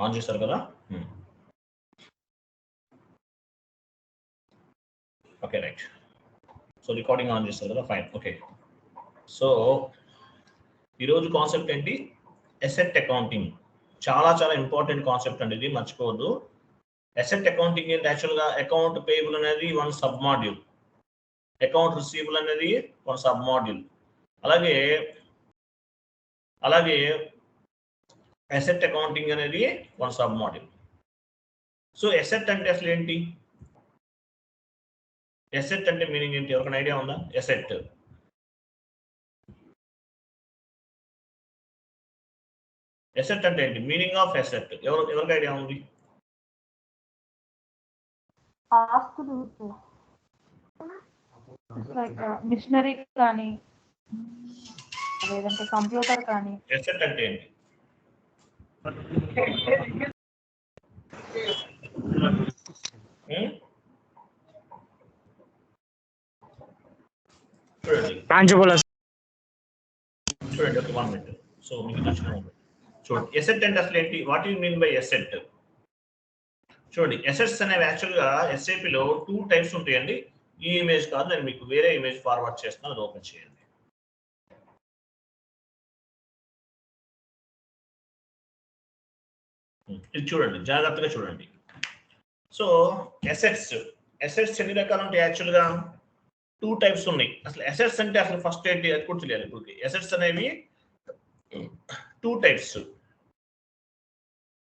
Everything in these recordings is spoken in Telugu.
ఆన్ చేశారు కదా? Okay right. So recording on చేస్తారు కదా, ఫైన్. ఓకే. సో ఈరోజు కాన్సెప్ట్ ఏంటి? Asset accounting. చాలా చాలా ఇంపార్టెంట్ కాన్సెప్ట్ అండి, ఇది మర్చిపోవద్దు. అసెట్ అకౌంటింగ్ ఏంటి? యాక్చువల్గా అకౌంట్ పేయబుల్ అనేది one sub module, account receivable అనేది వన్ సబ్ మాడ్యూల్, అలాగే అసెట్ అకౌంటింగ్ అనేది one sub module. So asset అంటే అసలు ఏంటి? అసెట్ అంటే మీనింగ్ ఏంటి? ఎవరికైనా ఐడియా ఉందా? అసెట్ అసెట్ అంటే ఏంటి? మీనింగ్ ఆఫ్ అసెట్ ఎవరికి ఐడియా ఉంది? ఆస్తులు, లైక్ మిషనరీ కానీ లేదంటే కంప్యూటర్ కానీ. అసెట్ అంటే ఏంటి? చూడండి ఒక 1 minute. సో మీకు నచ్చిన చూడండి, అసెట్ అంటే అసలు ఏంటి? What you mean by asset? చూడండి, అసెట్స్ అనేవి యాక్చువల్గా ఎస్ఏపిలో 2 టైప్స్ ఉంటాయండి. ఈ ఇమేజ్ కాదు, నేను మీకు వేరే ఇమేజ్ ఫార్వర్డ్ చేస్తాను, అది ఓపెన్ చేయండి. ఇది చూడండి, జాగ్రత్తగా చూడండి. సో అసెట్స్ ఎన్ని రకాలు ఉంటాయి? యాక్చువల్గా 2 టైప్స్ ఉన్నాయి. అసలు అసెట్స్ అంటే అసలు ఫస్ట్ ఏంటి అది కూడా తెలియాలి. ఇప్పుడు అసెట్స్ అనేవి 2 types.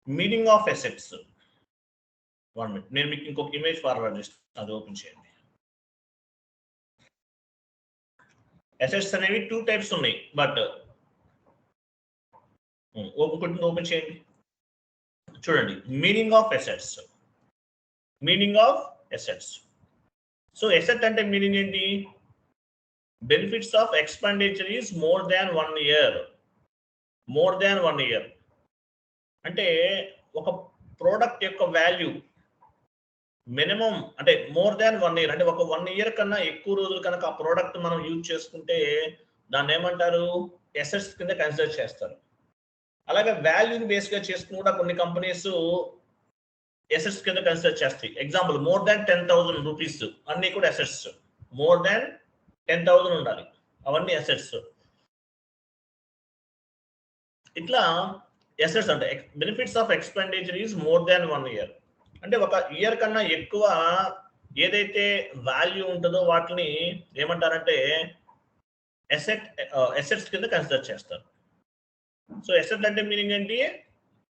Meaning of assets, 1 minute, నేను మీకు ఇంకొక ఇమేజ్ ఫార్వర్డ్ చేస్తాను, అది ఓపెన్ చేయండి. అసెట్స్ అనేవి 2 టైప్స్ ఉన్నాయి, బట్ ఓపెన్ చేయండి. చూడండి, meaning of assets. So asset అంటే మీనింగ్ ఏంటి? Benefits of expenditure is more than 1 year. అంటే ఒక ప్రోడక్ట్ యొక్క వాల్యూ మినిమం అంటే మోర్ దాన్ 1 year, అంటే ఒక 1 year కన్నా ఎక్కువ రోజులు కనుక ఆ ప్రోడక్ట్ మనం యూజ్ చేసుకుంటే దాన్ని ఏమంటారు? అసెట్స్ కింద కన్సిడర్ చేస్తారు. అలాగే వాల్యూని బేస్గా చేసుకుని కూడా కొన్ని కంపెనీస్ అసెట్స్ కింద కన్సిడర్ చేస్తాయి. ఎగ్జాంపుల్, మోర్ దాన్ 10,000 రూపీస్ అన్నీ కూడా అసెట్స్. మోర్ దాన్ 10,000 ఉండాలి, అవన్నీ అసెట్స్. ఇట్లా అసెట్స్ అంటే benefits of expenditure is more than 1 year, అంటే ఒక ఇయర్ కన్నా ఎక్కువ ఏదైతే వాల్యూ ఉంటుందో వాటిని ఏమంటారంటే అసెట్స్ కింద కన్సిడర్ చేస్తారు. సో అసెట్ అంటే మీనింగ్ ఏంటి?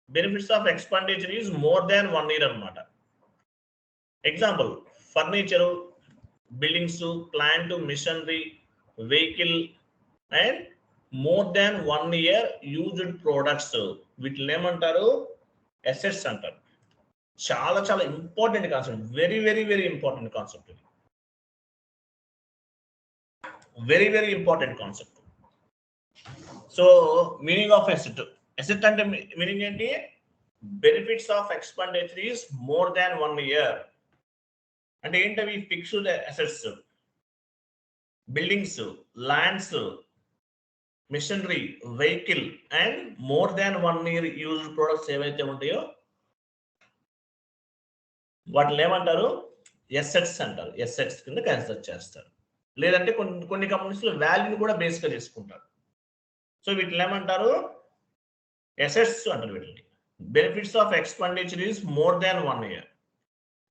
Benefits of expenditure is more than 1 year అన్నమాట. Example, furniture, buildings, plant, machinery, vehicle and more than 1 year used products, వీటిని ఏమంటారు? అసెట్స్ అంటారు. చాలా చాలా important concept, very very very important concept, very very important concept. So meaning of asset అంటే మీనింగ్ ఏంటి? Benefits of expenditure is more than 1 year. అంటే ఏంటవి? Fixed assets, buildings, lands, machinery, vehicle and more than 1 year used products ఏవైతే ఉంటాయో వాటిని ఏమంటారు? అసెట్స్ అంటారు. అసెట్స్ కింద కన్సిడర్ చేస్తారు. లేదంటే కొన్ని కంపెనీస్ లో వాల్యూని కూడా బేస్గా చేసుకుంటారు. సో వీటిని ఏమంటారు? అసెట్స్ అంటారు వీటిని. Benefits of expenditure is more than 1 year.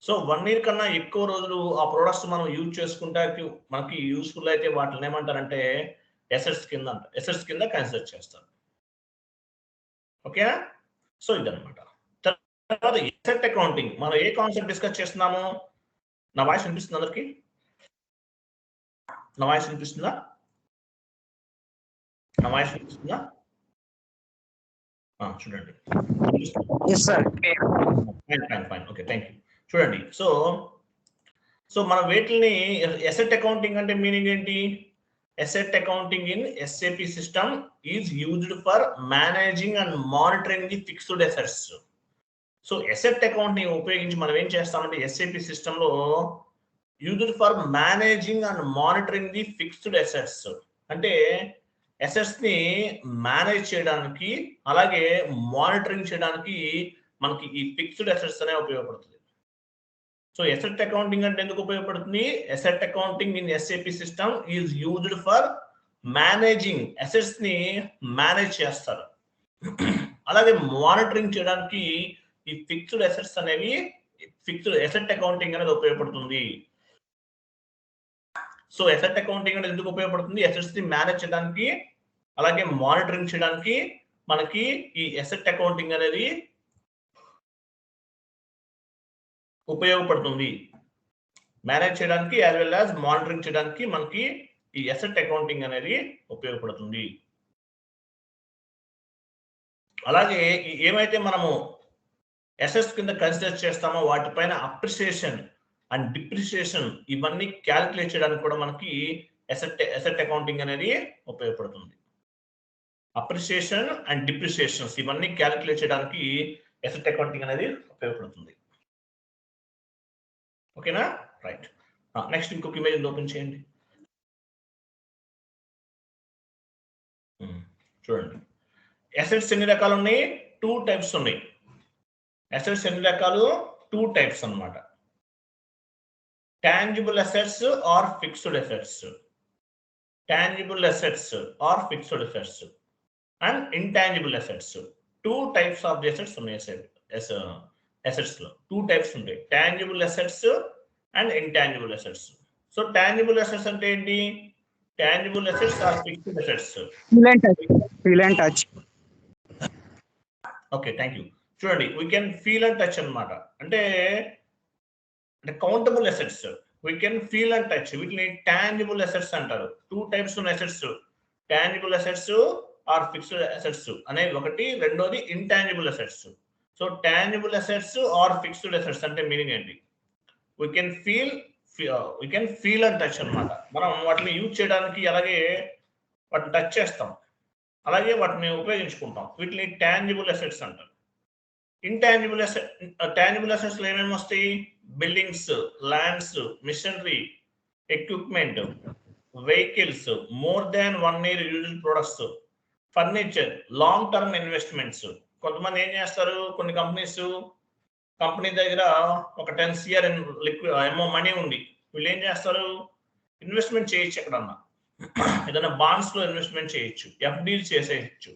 So 1 year కన్నా ఎక్కువ రోజులు ఆ ప్రొడక్ట్స్ మనం యూజ్ చేసుకుంటే మనకి యూస్ఫుల్ అయితే వాటిని ఏమంటారంటే అసెట్స్ కింద కన్సిడర్ చేస్తారు. ఓకేనా? సో ఇదన్నమాట. తర్వాత అసెట్ అకౌంటింగ్, మనం ఏ కాన్సెప్ట్ డిస్కస్ చేస్తున్నాము? నా వాయిస్ వినిపిస్తుంది అందరికి? నా వాయిస్ వినిపిస్తుందా? చూడండి. ఫైన్. Okay, thank you. చూడండి, సో మనం వీటిని అసెట్ అకౌంటింగ్ అంటే మీనింగ్ ఏంటి? Asset accounting in SAP system is used for managing and monitoring the fixed assets. So asset account ని ఉపయోగించి మనం ఏం చేస్తామంటే ఎస్ఏపి సిస్టమ్ లో used for managing and monitoring the fixed assets, అంటే అసెట్స్ ని మేనేజ్ చేయడానికి అలాగే మానిటరింగ్ చేయడానికి మనకి ఈ ఫిక్స్డ్ అసెట్స్ అనే ఉపయోగపడుతుంది. సో అసెట్ అకౌంటింగ్ అంటే ఎందుకు ఉపయోగపడుతుంది? Asset accounting in SAP system is used for managing assets ని మేనేజ్ చేస్తారు. అలాగే మానిటరింగ్ చేయడానికి ఈ ఫిక్స్డ్ అసెట్స్ అనేవి ఫిక్స్డ్ అసెట్ అకౌంటింగ్ అనేది ఉపయోగపడుతుంది. సో అసెట్ అకౌంటింగ్ అనేది ఎందుకు ఉపయోగపడుతుంది? అసెట్స్ ని మేనేజ్ చేయడానికి అలాగే మానిటరింగ్ చేయడానికి మనకి ఈ అసెట్ అకౌంటింగ్ అనేది ఉపయోగపడుతుంది. మేనేజ్ చేయడానికి యాజ్ వెల్ యాజ్ మానిటరింగ్ చేయడానికి మనకి ఈ అసెట్ అకౌంటింగ్ అనేది ఉపయోగపడుతుంది. అలాగే ఏమైతే మనము అసెట్స్ కింద కన్సిడర్ చేస్తామో వాటిపైన అప్రిసియేషన్ అండ్ డిప్రిసియేషన్ ఇవన్నీ క్యాలిక్యులేట్ చేయడానికి కూడా మనకి అసెట్ అకౌంటింగ్ అనేది ఉపయోగపడుతుంది. అప్రిసియేషన్ అండ్ డిప్రిసియేషన్స్ ఇవన్నీ క్యాలిక్యులేట్ చేయడానికి అసెట్ అకౌంటింగ్ అనేది ఉపయోగపడుతుంది. ఓకేనా? రైట్. నెక్స్ట్ ఇంకొక ఇమేజ్ ఓపెన్ చేయండి. చూడండి, అసెట్స్ ఎన్ని రకాలు ఉన్నాయి? 2 టైప్స్ ఉన్నాయి. అసెట్స్ ఎన్ని రకాలు? 2 టైప్స్ అన్నమాట. Tangible assets are fixed assets. Tangible assets are fixed assets and intangible assets. 2 types of the assets ఉన్నాయి. అసెట్స్ లో 2 టైప్స్ ఉంటాయి, tangible assets and intangible assets. So tangible assets అంటే ఏంటి? Tangible assets are fixed assets. Feel and touch. Okay, thank you. చూడండి, we can feel and touch అన్నమాట. అంటే countable assets we can feel and touch, వీటిని టాంజిబుల్ అసెట్స్ అంటారు. 2 టైప్స్ ఉన్న assets, tangible assets are fixed assets అనేది ఒకటి. రెండోది intangible assets. So tangible assets are fixed assets అంటే మీనింగ్ ఏంటి? We can feel and touch అన్నమాట. మనం వాటిని యూజ్ చేయడానికి అలాగే వాటిని టచ్ చేస్తాం, అలాగే వాటిని ఉపయోగించుకుంటాం. వీటిని టాంజిబుల్ అసెట్స్ అంటారు. ఇంటాంజిబుల్ అసెట్స్ లో ఏమేమి వస్తాయి? Buildings, lands, machinery, equipment, vehicles, more than 1 year used products, furniture, long term investments. కొంతమంది ఏం చేస్తారు, కొన్ని కంపెనీ దగ్గర ఒక 10 CR ఏమో మనీ ఉంది, వీళ్ళు ఏం చేస్తారు, ఇన్వెస్ట్మెంట్ చేయొచ్చు, ఎక్కడన్నా ఏదైనా బాండ్స్ లో ఇన్వెస్ట్మెంట్ చేయొచ్చు, FDలు చేసేయచ్చు.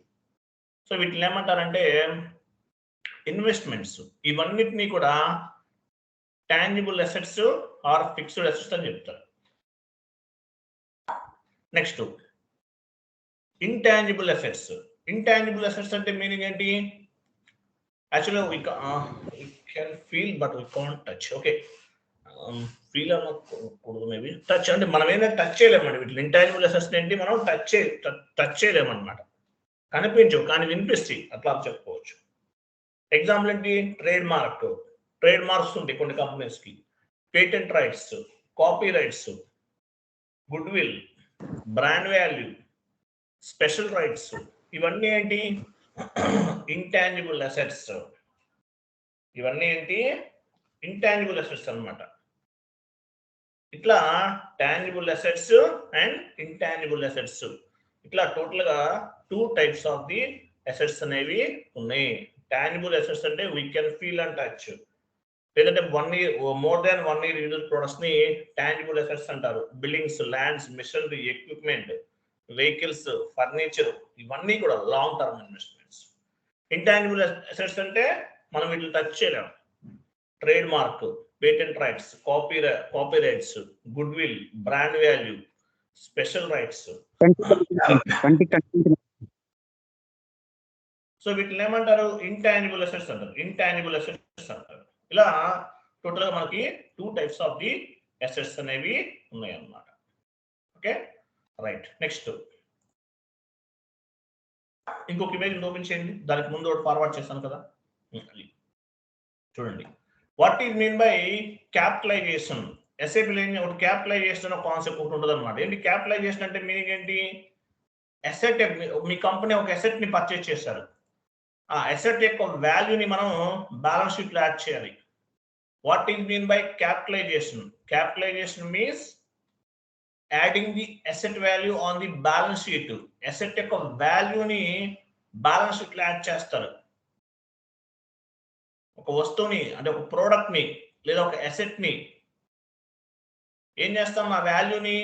సో వీటిని ఏమంటారంటే ఇన్వెస్ట్మెంట్స్. ఇవన్నిటినీ కూడా tangible assets are fixed assets అని చెప్తారు. Next intangible assets. Intangible assets అంటే మీనింగ్ ఏంటి? యాక్చువల్గా we can feel but we can't touch. Okay, feel అనకూడదు, మేబీ టచ్ అంటే మనం ఏంటంటే టచ్ చేయలేమండి. వీటిని ఇంటాంజిబుల్ అసెట్స్ ఏంటి, మనం టచ్ చేయలేమన్నమాట. కనిపించవు కానీ వినిపిస్తాయి, అట్లా చెప్పుకోవచ్చు. ఎగ్జాంపుల్ ఏంటి? ట్రేడ్ మార్క్స్ ఉంటాయి కొన్ని కంపెనీస్ కి, patent rights, copyrights, goodwill, brand value, special rights. ఇవన్నీ ఏంటి? Intangible assets. ఇవన్నీ ఏంటి? ఇంటాంజిబుల్ అసెట్స్ అన్నమాట. ఇట్లా tangible assets and intangible assets, ఇట్లా టోటల్ గా 2 టైప్స్ ఆఫ్ ది అసెట్స్ అనేవి ఉన్నాయి. టాంజిబుల్ అసెట్స్ అంటే we can feel and touch, లేదంటే more than 1 year used products ని టాంజిబుల్ అసెట్స్ అంటారు. Buildings, lands, machinery, equipment, vehicles, furniture, ఇవన్నీ కూడా long term investments. Intangible assets అంటే మనం వీటిని టచ్ చేయలేము. Trade mark, patent rights, copyrights, goodwill, brand value, special rights. So వీటిని ఏమంటారు? ఇంటాంజిబుల్ అసెట్స్ అంటారు. ఇలా టోటల్ గా మనకి 2 టైప్స్ ఆఫ్ ది అసెట్స్ అనేవి ఉన్నాయి అన్నమాట. Okay, right. నెక్స్ట్ ఇంకొక ఇమేజ్ ఓపెన్ చేయండి. దానికి ముందు ఒకటి ఫార్వర్డ్ చేశాను కదా, చూడండి. What is mean by capitalization? SAP ఒకటి క్యాపిటలైజేషన్ కాన్సెప్ట్ ఒకటి ఉంటుంది అనమాట. ఏంటి క్యాపిటలైజేషన్ అంటే మీనింగ్ ఏంటి? అసెట్, మీ కంపెనీ ఒక అసెట్ ని పర్చేస్ చేశారు, ఆ అసెట్ యొక్క వాల్యూని మనం బ్యాలెన్స్ షీట్ లో యాడ్ చేయాలి. What is mean by capitalization? Capitalization means adding the asset value on the balance sheet. Asset యొక్క వాల్యూని బ్యాలెన్స్ షీట్ లో యాడ్ చేస్తారు. ఒక వస్తువుని అంటే ఒక ప్రోడక్ట్ ని లేదా ఒక అసెట్ ని ఏం చేస్తాం, ఆ వాల్యూని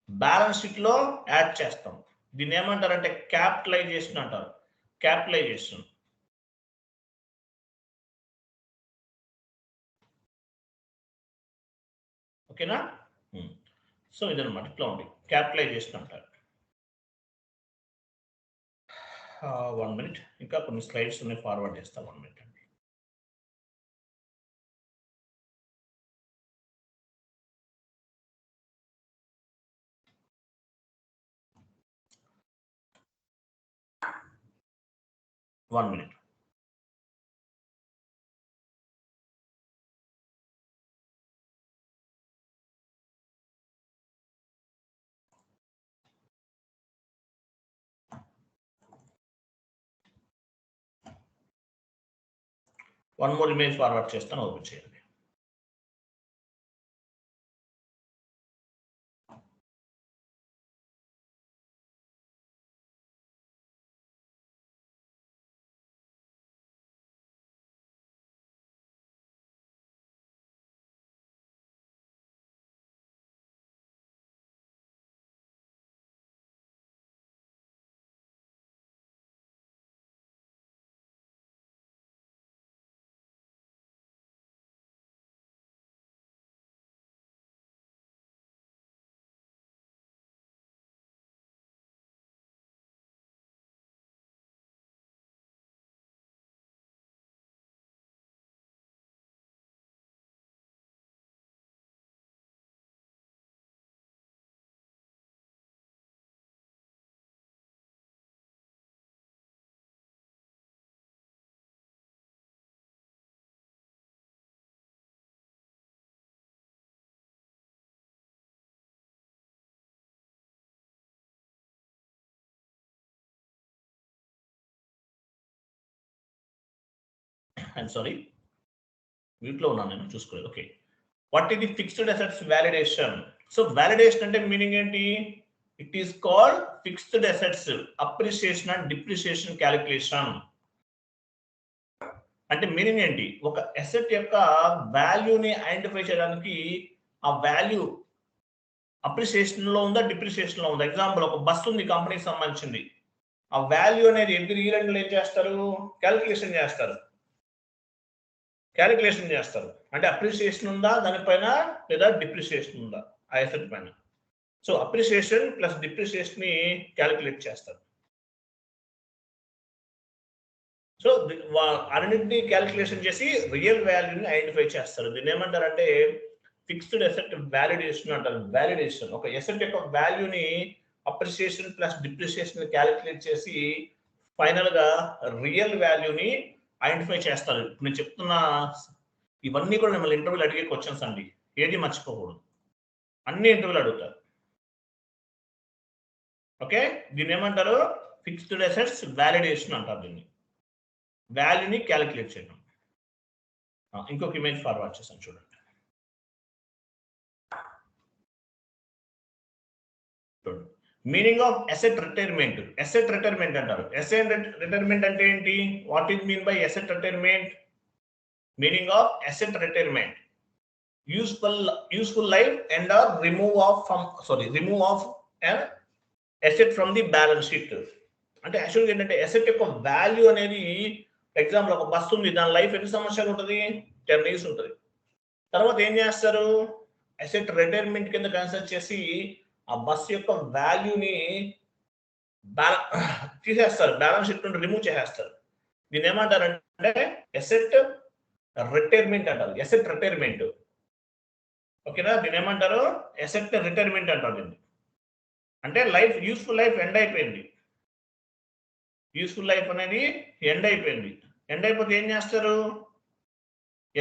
బ్యాలెన్స్ షీట్ లో యాడ్ చేస్తాం. దీన్ని ఏమంటారంటే క్యాపిటలైజేషన్ అంటారు. క్యాపిటలైజేషన్. ఓకేనా? సో ఇదన్నమాట, ఇట్లా ఉంది క్యాపిటలైజేషన్ అంటారు. 1 minute, ఇంకా కొన్ని స్లైడ్స్ ఉన్నాయి, ఫార్వర్డ్ చేస్తాను. 1 minute అండి. One minute. One more image forward చేస్తాను, ఓపెన్ చేయండి. I'm sorry, వీటిలో ఉన్నాను నేను, చూసుకోలేదు. Okay, what is the fixed assets validation? So validation అంటే మీనింగ్ ఏంటి? It is called fixed assets appreciation and depreciation calculation. అంటే మీనింగ్ ఏంటి? ఒక అసెట్ యొక్క వాల్యూని ఐడెంటిఫై చేయడానికి ఆ వాల్యూ అప్రిసియేషన్ లో ఉందా, డిప్రిసియేషన్ లో ఉందా? ఎగ్జాంపుల్, ఒక బస్సు ఉంది కంపెనీకి సంబంధించింది, ఆ వాల్యూ అనేది ఎవ్రీ ఇయర్ ఏం చేస్తారు? క్యాలిక్యులేషన్ చేస్తారు. అంటే అప్రిసియేషన్ ఉందా దానిపైన, లేదా డిప్రిసియేషన్ ఉందా ఆ అసెట్ పైన. సో అప్రిసియేషన్ ప్లస్ డిప్రిసియేషన్ ని క్యాలిక్యులేట్ చేస్తారు. సో అన్నింటినీ క్యాలిక్యులేషన్ చేసి రియల్ వాల్యూని ఐడెంటిఫై చేస్తారు. దీన్ని ఏమంటారంటే ఫిక్స్డ్ అసెట్ వాలిడేషన్ అంటారు. వాలిడేషన్, ఒక అసెట్ యొక్క వాల్యూని అప్రిసియేషన్ ప్లస్ డిప్రిసియేషన్ క్యాలిక్యులేట్ చేసి ఫైనల్ గా రియల్ వాల్యూని ఐడెంటిఫై చేస్తారు. ఇప్పుడు నేను చెప్తున్న ఇవన్నీ కూడా మిమ్మల్ని ఇంటర్వ్యూలు అడిగే క్వశ్చన్స్ అండి, ఏది మర్చిపోకూడదు, అన్ని ఇంటర్వ్యూలు అడుగుతారు. ఓకే, దీన్ని ఏమంటారు? ఫిక్స్డ్ అసెట్స్ వాలిడేషన్ అంటారు. దీన్ని వాల్యూని క్యాలిక్యులేట్ చేయడం. ఇంకొక ఇమేజ్ ఫార్వర్డ్ చేశాను, చూడండి. Meaning of asset retirement. Asset retirement అంటారు. అసెట్ రిటైర్మెంట్ అంటే ఏంటి? What is mean by asset retirement? Meaning of asset retirement, useful life and or remove of an asset from the balance sheet. అంటే యాక్చువల్గా ఏంటంటే అసెట్ యొక్క వాల్యూ అనేది, ఎగ్జాంపుల్ ఒక బస్సు ఉంది, దాని లైఫ్ ఎన్ని సంవత్సరాలు ఉంటుంది? 10 years ఉంటుంది. తర్వాత ఏం చేస్తారు? అసెట్ రిటైర్మెంట్ కింద కన్సిడర్ చేసి ఆ బస్సు యొక్క వాల్యూని తీసేస్తారు, బ్యాలెన్స్ షీట్ నుండి రిమూవ్ చేసేస్తారు. దీన్ని ఏమంటారంటే అసెట్ రిటైర్మెంట్ అంటారు. అసెట్ రిటైర్మెంట్, ఓకేనా? దీన్ని ఏమంటారు? అసెట్ రిటైర్మెంట్ అంటారు. దీన్ని అంటే లైఫ్, యూస్ఫుల్ లైఫ్ ఎండ్ అయిపోయింది. యూస్ఫుల్ లైఫ్ అనేది ఎండ్ అయిపోయింది. ఎండ్ అయిపోతే ఏం చేస్తారు?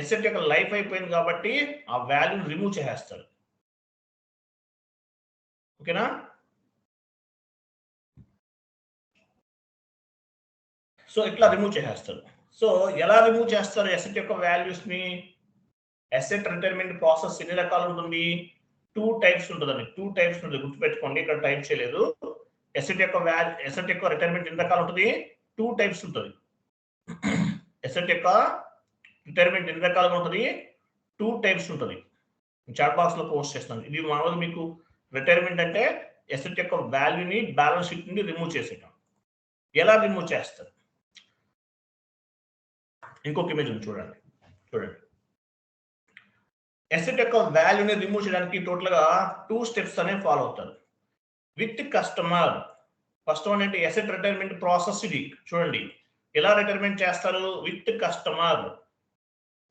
అసెట్ యొక్క లైఫ్ అయిపోయింది కాబట్టి ఆ వాల్యూని రిమూవ్ చేసేస్తారు. ఓకేనా? సో ఇట్లా రిమూవ్ చేసేస్తారు. సో ఎలా రిమూవ్ చేస్తారు అసెట్ యొక్క వాల్యూస్ ని? అసెట్ రిటైర్మెంట్ ప్రాసెస్ ఎన్ని రకాలు ఉంటుంది? 2 types ఉంటుందండి. 2 types ఉంటుంది, గుర్తుపెట్టుకోండి, ఇక్కడ టైప్ చేయలేదు. అసెట్ యొక్క రిటైర్మెంట్ ఎన్ని రకాలు ఉంటుంది? 2 types ఉంటుంది. ఎసెట్ యొక్క రిటైర్మెంట్ ఎన్ని రకాలుగా ఉంటుంది? 2 టైప్స్ ఉంటుంది. చాట్ బాక్స్ లో పోస్ట్ చేస్తాను. ఇది మామూలుగా మీకు రిటైర్మెంట్ అంటే ఎసెట్ యొక్క వాల్యూని బ్యాలెన్స్ షీట్ నుండి రిమూవ్ చేసేయడం. ఎలా రిమూవ్ చేస్తారు? ఇంకొక ఇమేజ్ ఉంది చూడండి. ఎసెట్ యొక్క వాల్యూని రిమూవ్ చేయడానికి టోటల్ గా 2 స్టెప్స్ అనేవి ఫాలో అవుతారు. విత్ కస్టమర్ ఫస్ట్ వన్ ఏంటి? Asset retirement process. ఇది చూడండి ఎలా రిటైర్మెంట్ చేస్తారు? With customer.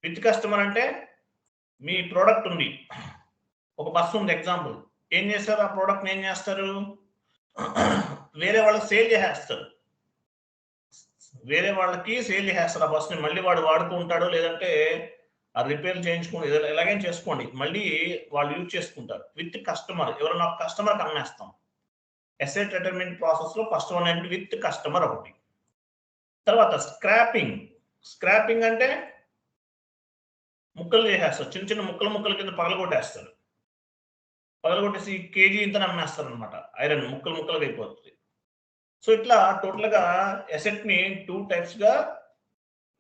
విత్ కస్టమర్ అంటే మీ ప్రోడక్ట్ ఉంది, ఒక బస్సు ఉంది ఎగ్జాంపుల్. ఏం చేస్తారు? ఆ ప్రోడక్ట్ ఏం చేస్తారు? వేరే వాళ్ళకి సేల్ చేసేస్తారు. ఆ బస్సుని మళ్ళీ వాడు వాడుకుంటాడు, లేదంటే ఆ రిపేర్ చేయించుకుని ఎలాగైనా చేసుకోండి, మళ్ళీ వాళ్ళు యూజ్ చేసుకుంటారు. విత్ కస్టమర్, ఎవరైనా కస్టమర్కి అమ్మేస్తాం. ఎసెట్ రిటైర్మెంట్ ప్రాసెస్ లో ఫస్ట్ వన్ ఏంటి? విత్ కస్టమర్ ఒకటి. తర్వాత స్క్రాపింగ్ అంటే ముక్కలు చేసేస్తారు, చిన్న చిన్న ముక్కల కింద పగలగొట్టేసి కేజీ ఇంత అమ్మేస్తారు అనమాట. ఐరన్ ముక్కలుగా అయిపోతుంది. సో ఇట్లా టోటల్ గా ఎసెట్ ని 2 టైప్స్ గా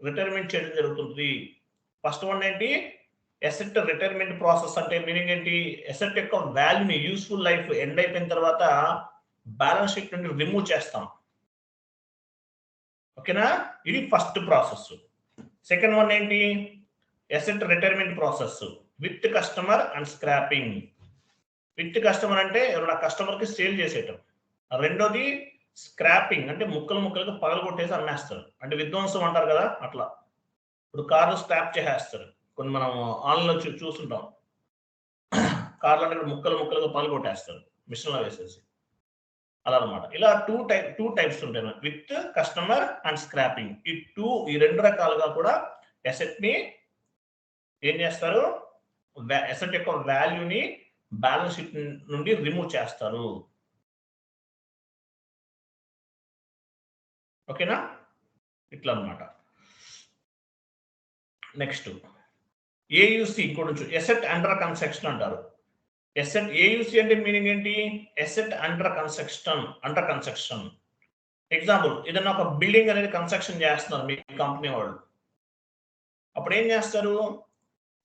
రిటైర్మెంట్ చేయడం జరుగుతుంది. ఫస్ట్ వన్ ఏంటి? ఎసెట్ రిటైర్మెంట్ ప్రాసెస్ అంటే మీనింగ్ ఏంటి? ఎసెట్ యొక్క వాల్యూని, యూస్ఫుల్ లైఫ్ ఎండ్ అయిపోయిన తర్వాత బ్యాలెన్స్ షీట్ నుండి రిమూవ్ చేస్తాం. ఓకేనా? ఇది ఫస్ట్ ప్రాసెస్. సెకండ్ వన్ ఏంటి? Asset retirement process with customer and scrapping. With customer అంటే ఎవరైనా కస్టమర్ కి సేల్ చేసేయటం. రెండోది స్క్రాపింగ్ అంటే ముక్కలుగా పగలగొట్టేసి అమ్మేస్తారు. అంటే విధ్వంసం అంటారు కదా, అట్లా. ఇప్పుడు కార్లు స్క్రాప్ చేసేస్తారు. కొన్ని మనం ఆన్లైన్లో చూస్తుంటాం. కార్లు అంటే ముక్కలుగా పగలగొట్టేస్తారు మిషన్ లో వేసేసి, అలా అనమాట. ఇలా 2 టైప్స్ ఉంటాయి, విత్ కస్టమర్ అండ్ స్క్రాపింగ్. ఈ 2 రకాలుగా కూడా ఎసెట్ ని ఏం చేస్తారు? ఎసెట్ యొక్క వాల్యూని బ్యాలెన్స్ షీట్ నుండి రిమూవ్ చేస్తారు. ఓకేనా? ఇట్లా అన్నమాట. నెక్స్ట్ ఏయుసి, ఇంకోటి ఎసెట్ అండర్ కన్స్ట్రక్షన్ అంటారు. ఏయుసి అంటే మీనింగ్ ఏంటి? Asset under construction. ఎగ్జాంపుల్, ఏదైనా ఒక బిల్డింగ్ అనేది కన్స్ట్రక్షన్ చేస్తున్నారు మీ కంపెనీ వాళ్ళు. అప్పుడు ఏం చేస్తారు?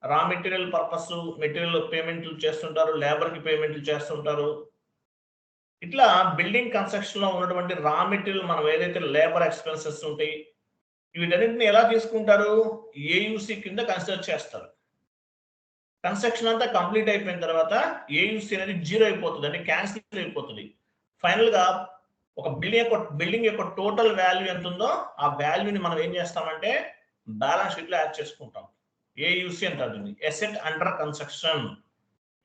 రా మెటీరియల్ పర్పస్, మెటీరియల్ పేమెంట్లు చేస్తుంటారు, లేబర్ కి పేమెంట్లు చేస్తుంటారు. ఇట్లా బిల్డింగ్ కన్స్ట్రక్షన్ లో ఉన్నటువంటి రా మెటీరియల్, మనం ఏదైతే లేబర్ ఎక్స్పెన్సెస్ ఉంటాయి, వీటన్నిటిని ఎలా తీసుకుంటారు? ఏయుసి కింద కన్సిడర్ చేస్తారు. కన్స్ట్రక్షన్ అంతా కంప్లీట్ అయిపోయిన తర్వాత ఏయుసి అనేది 0 అయిపోతుంది, అంటే క్యాన్సిల్ అయిపోతుంది. ఫైనల్ గా ఒక బిల్డింగ్ యొక్క టోటల్ వాల్యూ ఎంత ఉందో ఆ వాల్యూని మనం ఏం చేస్తామంటే బ్యాలెన్స్ షీట్ లో యాడ్ చేసుకుంటాం. ఏయుసి అంటారు. Asset under construction.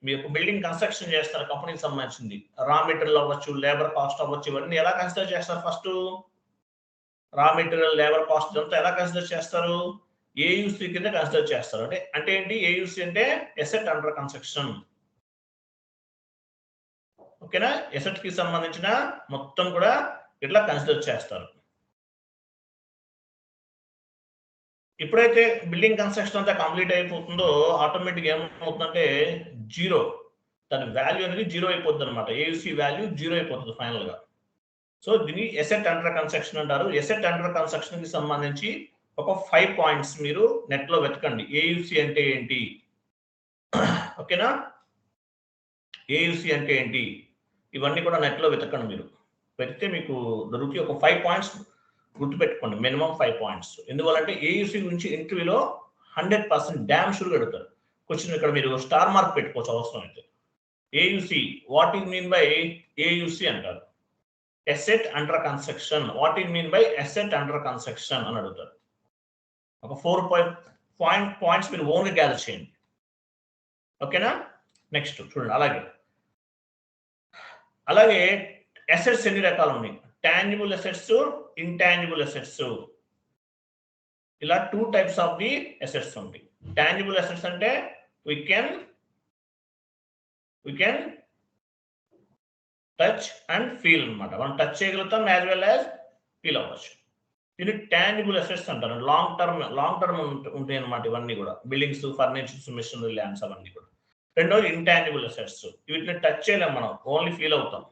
మీరు బిల్డింగ్ కన్స్ట్రక్షన్ చేస్తారు కంపెనీకి సంబంధించింది, రా మెటీరియల్ అవ్వచ్చు, లేబర్ కాస్ట్ అవ్వచ్చు, ఇవన్నీ ఎలా కన్సిడర్ చేస్తారు? First raw material, labour cost అంతా ఎలా కన్సిడర్ చేస్తారు? ఏయుసి కింద కన్సిడర్ చేస్తారు. అంటే ఏంటి? ఏయుసి అంటే ఎసెట్ అండర్ కన్స్ట్రక్షన్. ఓకేనా? ఎసెట్ కి సంబంధించిన మొత్తం కూడా ఇట్లా కన్సిడర్ చేస్తారు. ఎప్పుడైతే బిల్డింగ్ కన్స్ట్రక్షన్ అంతా కంప్లీట్ అయిపోతుందో ఆటోమేటిక్ ఏమవుతుందంటే 0, దాని వాల్యూ అనేది 0 అయిపోతుంది అనమాట. ఏయుసి వాల్యూ 0 అయిపోతుంది ఫైనల్ గా. సో దీన్ని ఎసెట్ అండర్ కన్స్ట్రక్షన్ అంటారు. ఎసెట్ అండర్ కన్స్ట్రక్షన్ కి సంబంధించి ఒక 5 పాయింట్స్ మీరు నెట్ లో వెతకండి. ఏయుసి అంటే ఏంటి? ఓకేనా? ఏయుసి అంటే ఏంటి? ఇవన్నీ కూడా నెట్ లో వెతకండి. మీరు వెతికితే మీకు దొరికి ఒక 5 పాయింట్స్ గుర్తుపెట్టుకోండి, మినిమం 5 పాయింట్స్. ఎందువల్లంటే ఏయుసి గురించి ఇంటర్వ్యూలో 100% డ్యామ్ షూర్ అడుగుతారు క్వశ్చన్. ఇక్కడ మీరు స్టార్ మార్క్ పెట్టుకోవచ్చు అవసరం అయితే. AUC, what you mean by AUC అంటారు. Asset under construction, what you mean by asset under construction అని అడుగుతారు. ఒక 4 పాయింట్స్ మీరు ఓన్గా గ్యాదర్ చేయండి. ఓకేనా? నెక్స్ట్ చూడండి. అలాగే అసెట్స్ ఎన్ని రకాలు ఉన్నాయి? Tangible assets, intangible assets. ఇలా 2 టైప్స్ ఆఫ్ ది అసెట్స్ ఉంటాయి. టాంజిబుల్ అసెట్స్ అంటే we can touch and feel అన్నమాట. మనం టచ్ చేయగలుగుతాం యాజ్ వెల్ యాజ్ ఫీల్ అవ్వచ్చు. ఇది టాంజిబుల్ అసెట్స్ అంటారు. లాంగ్ టర్మ్ ఉంటాయి అన్నమాట. ఇవన్నీ కూడా బిల్డింగ్స్, ఫర్నిచర్స్, మిషనరీ, ల్యాండ్స్ అవన్నీ కూడా. రెండోది ఇంటాంజిబుల్ అసెట్స్. వీటిని టచ్ చేయలేం మనం, ఓన్లీ ఫీల్ అవుతాం.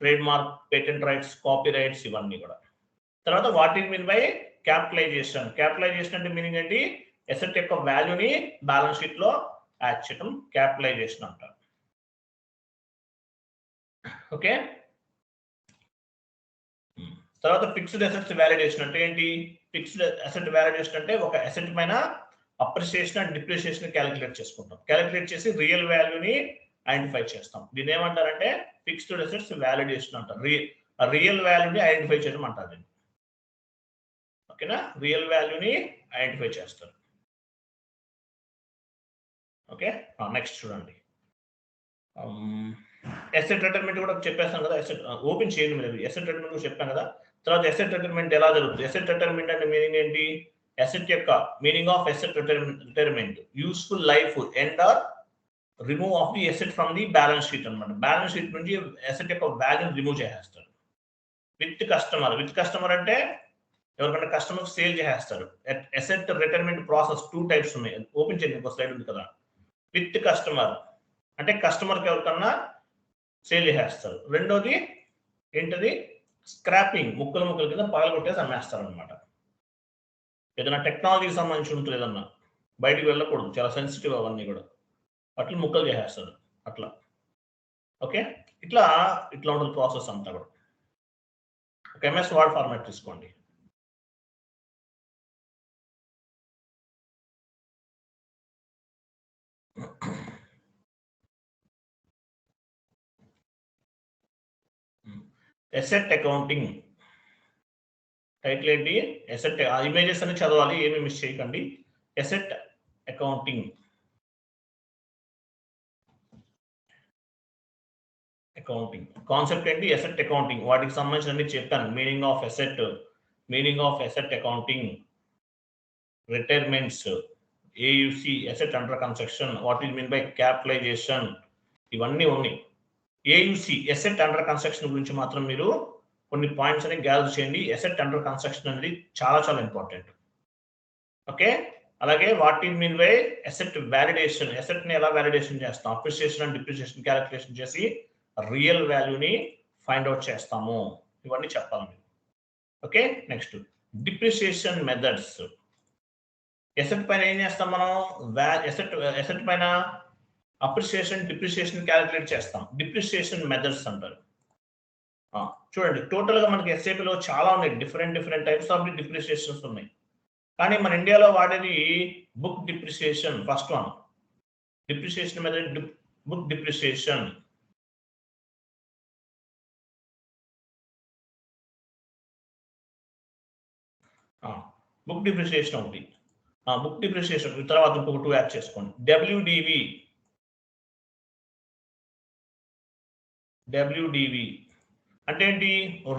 Trademark, patent rights, copyrights, ఇవన్నీ కూడా. తర్వాత what is mean by capitalization. Capitalization అంటే మీనింగ్ ఏంటి? అసెట్ యొక్క వాల్యూని బ్యాలెన్స్ షీట్ లో యాడ్ చేయడం క్యాపిటలైజేషన్ అంటారు. ఓకే. తర్వాత ఫిక్స్డ్ అసెట్స్ వాలిడేషన్ అంటే ఏంటి? ఫిక్స్డ్ అసెట్ వాలిడేషన్ అంటే ఒక అసెట్ పైన అప్రిసియేషన్ అండ్ డిప్రిసియేషన్ క్యాలిక్యులేట్ చేసుకుంటాం. క్యాలిక్యులేట్ చేసి రియల్ వాల్యూని ఐడెంటిఫై చేస్తాం. దీని ఏమంటారంటే ఫిక్స్డ్ అసెట్స్ వాలిడేషన్ అంటారు. రియల్ వాల్యూని ఐడెంటిఫై చేయడం అంటారు దీన్ని. ఓకేనా? రియల్ వాల్యూని ఐడెంటిఫై చేస్తారు. ఓకే. నెక్స్ట్ చూడండి, అసెట్ రిటైర్మెంట్ కూడా చెప్పేస్తాం కదా. అసెట్ ఓపెన్ చేయండి మీరు. అసెట్ రిటైర్మెంట్ కూడా చెప్పాం కదా. తర్వాత అసెట్ రిటైర్మెంట్ ఎలా జరుగుతుంది? అసెట్ రిటైర్మెంట్ అంటే మీనింగ్ ఏంటి? అసెట్ యొక్క meaning of asset retirement useful life end or remove of the asset from the balance sheet అనమాట. బ్యాలెన్స్ షీట్ నుంచి అసెట్ యొక్క వాల్యూని రిమూవ్ చేసేస్తారు. విత్ కస్టమర్ అంటే ఎవరికంటే కస్టమర్ సేల్ చేసేస్తారు. అసెట్ రిటైర్మెంట్ ప్రాసెస్ 2 టైప్స్ ఉన్నాయి. ఓపెన్ చేయండి, ఒక స్లైడ్ ఉంది కదా. విత్ కస్టమర్ అంటే కస్టమర్కి ఎవరికన్నా సేల్ చేసేస్తారు. రెండోది ఏంటది? స్క్రాపింగ్, ముక్కలు కింద పగలగొట్టేసి అమ్మేస్తారు అనమాట. ఏదైనా టెక్నాలజీకి సంబంధించి ఉంటుంది, ఏదన్నా బయటికి వెళ్ళకూడదు, చాలా సెన్సిటివ్ అవన్నీ కూడా, అట్లా ముక్కలు చేసేస్తారు అట్లా. ఓకే. ఇట్లా ఉంటుంది ప్రాసెస్ అంతా కూడా. ఒక MS వర్డ్ ఫార్మాట్ తీసుకోండి. అసెట్ అకౌంటింగ్ టైటిల్ ఏంటి? అసెట్. ఆ ఇమేజెస్ అన్ని చదవాలి, ఏమి మిస్ చేయకండి. Asset accounting. కాన్సెప్ట్ ఏంటి? Asset accounting. వాటికి సంబంధించిన అన్ని చెప్పాను. Meaning of asset accounting, retirements, AUC asset under construction, what is mean by capitalization, ఇవన్నీ ఉన్నాయి. AUC అసెట్ అండర్ కన్స్ట్రక్షన్ గురించి మాత్రం మీరు కొన్ని పాయింట్స్ అని గ్యాదర్ చేయండి. అసెట్ అండర్ కన్స్ట్రక్షన్ అనేది చాలా ఇంపార్టెంట్. ఓకే. అలాగే what is mean by asset validation, asset ని ఎలా వాలిడేషన్ చేస్తాం? అప్రిసియేషన్ అండ్ డిప్రిసియేషన్ క్యాలిక్యులేషన్ చేసి రియల్ వాల్యూని ఫైండ్ అవుట్ చేస్తాము. ఇవన్నీ చెప్పాలి మీరు. Okay. Next depreciation methods. Asset పైన ఏం చేస్తాం మనం? అసెట్ పైన అప్రిసియేషన్ డిప్రిసియేషన్ క్యాలిక్యులేట్ చేస్తాం. డిప్రిసియేషన్ మెథడ్స్ అంటారు. చూడండి, టోటల్ గా మనకి SAP లో చాలా ఉన్నాయి. డిఫరెంట్ టైప్స్ ఆఫ్ డిప్రిసియేషన్స్ ఉన్నాయి. కానీ మన ఇండియాలో వాడేది book depreciation. First one depreciation method, book depreciation. Book depreciation ఒకటి. బుక్ డిప్రిసియేషన్ తర్వాత ఇంకొక 2 యాడ్ చేసుకోండి. WDV అంటే ఏంటి?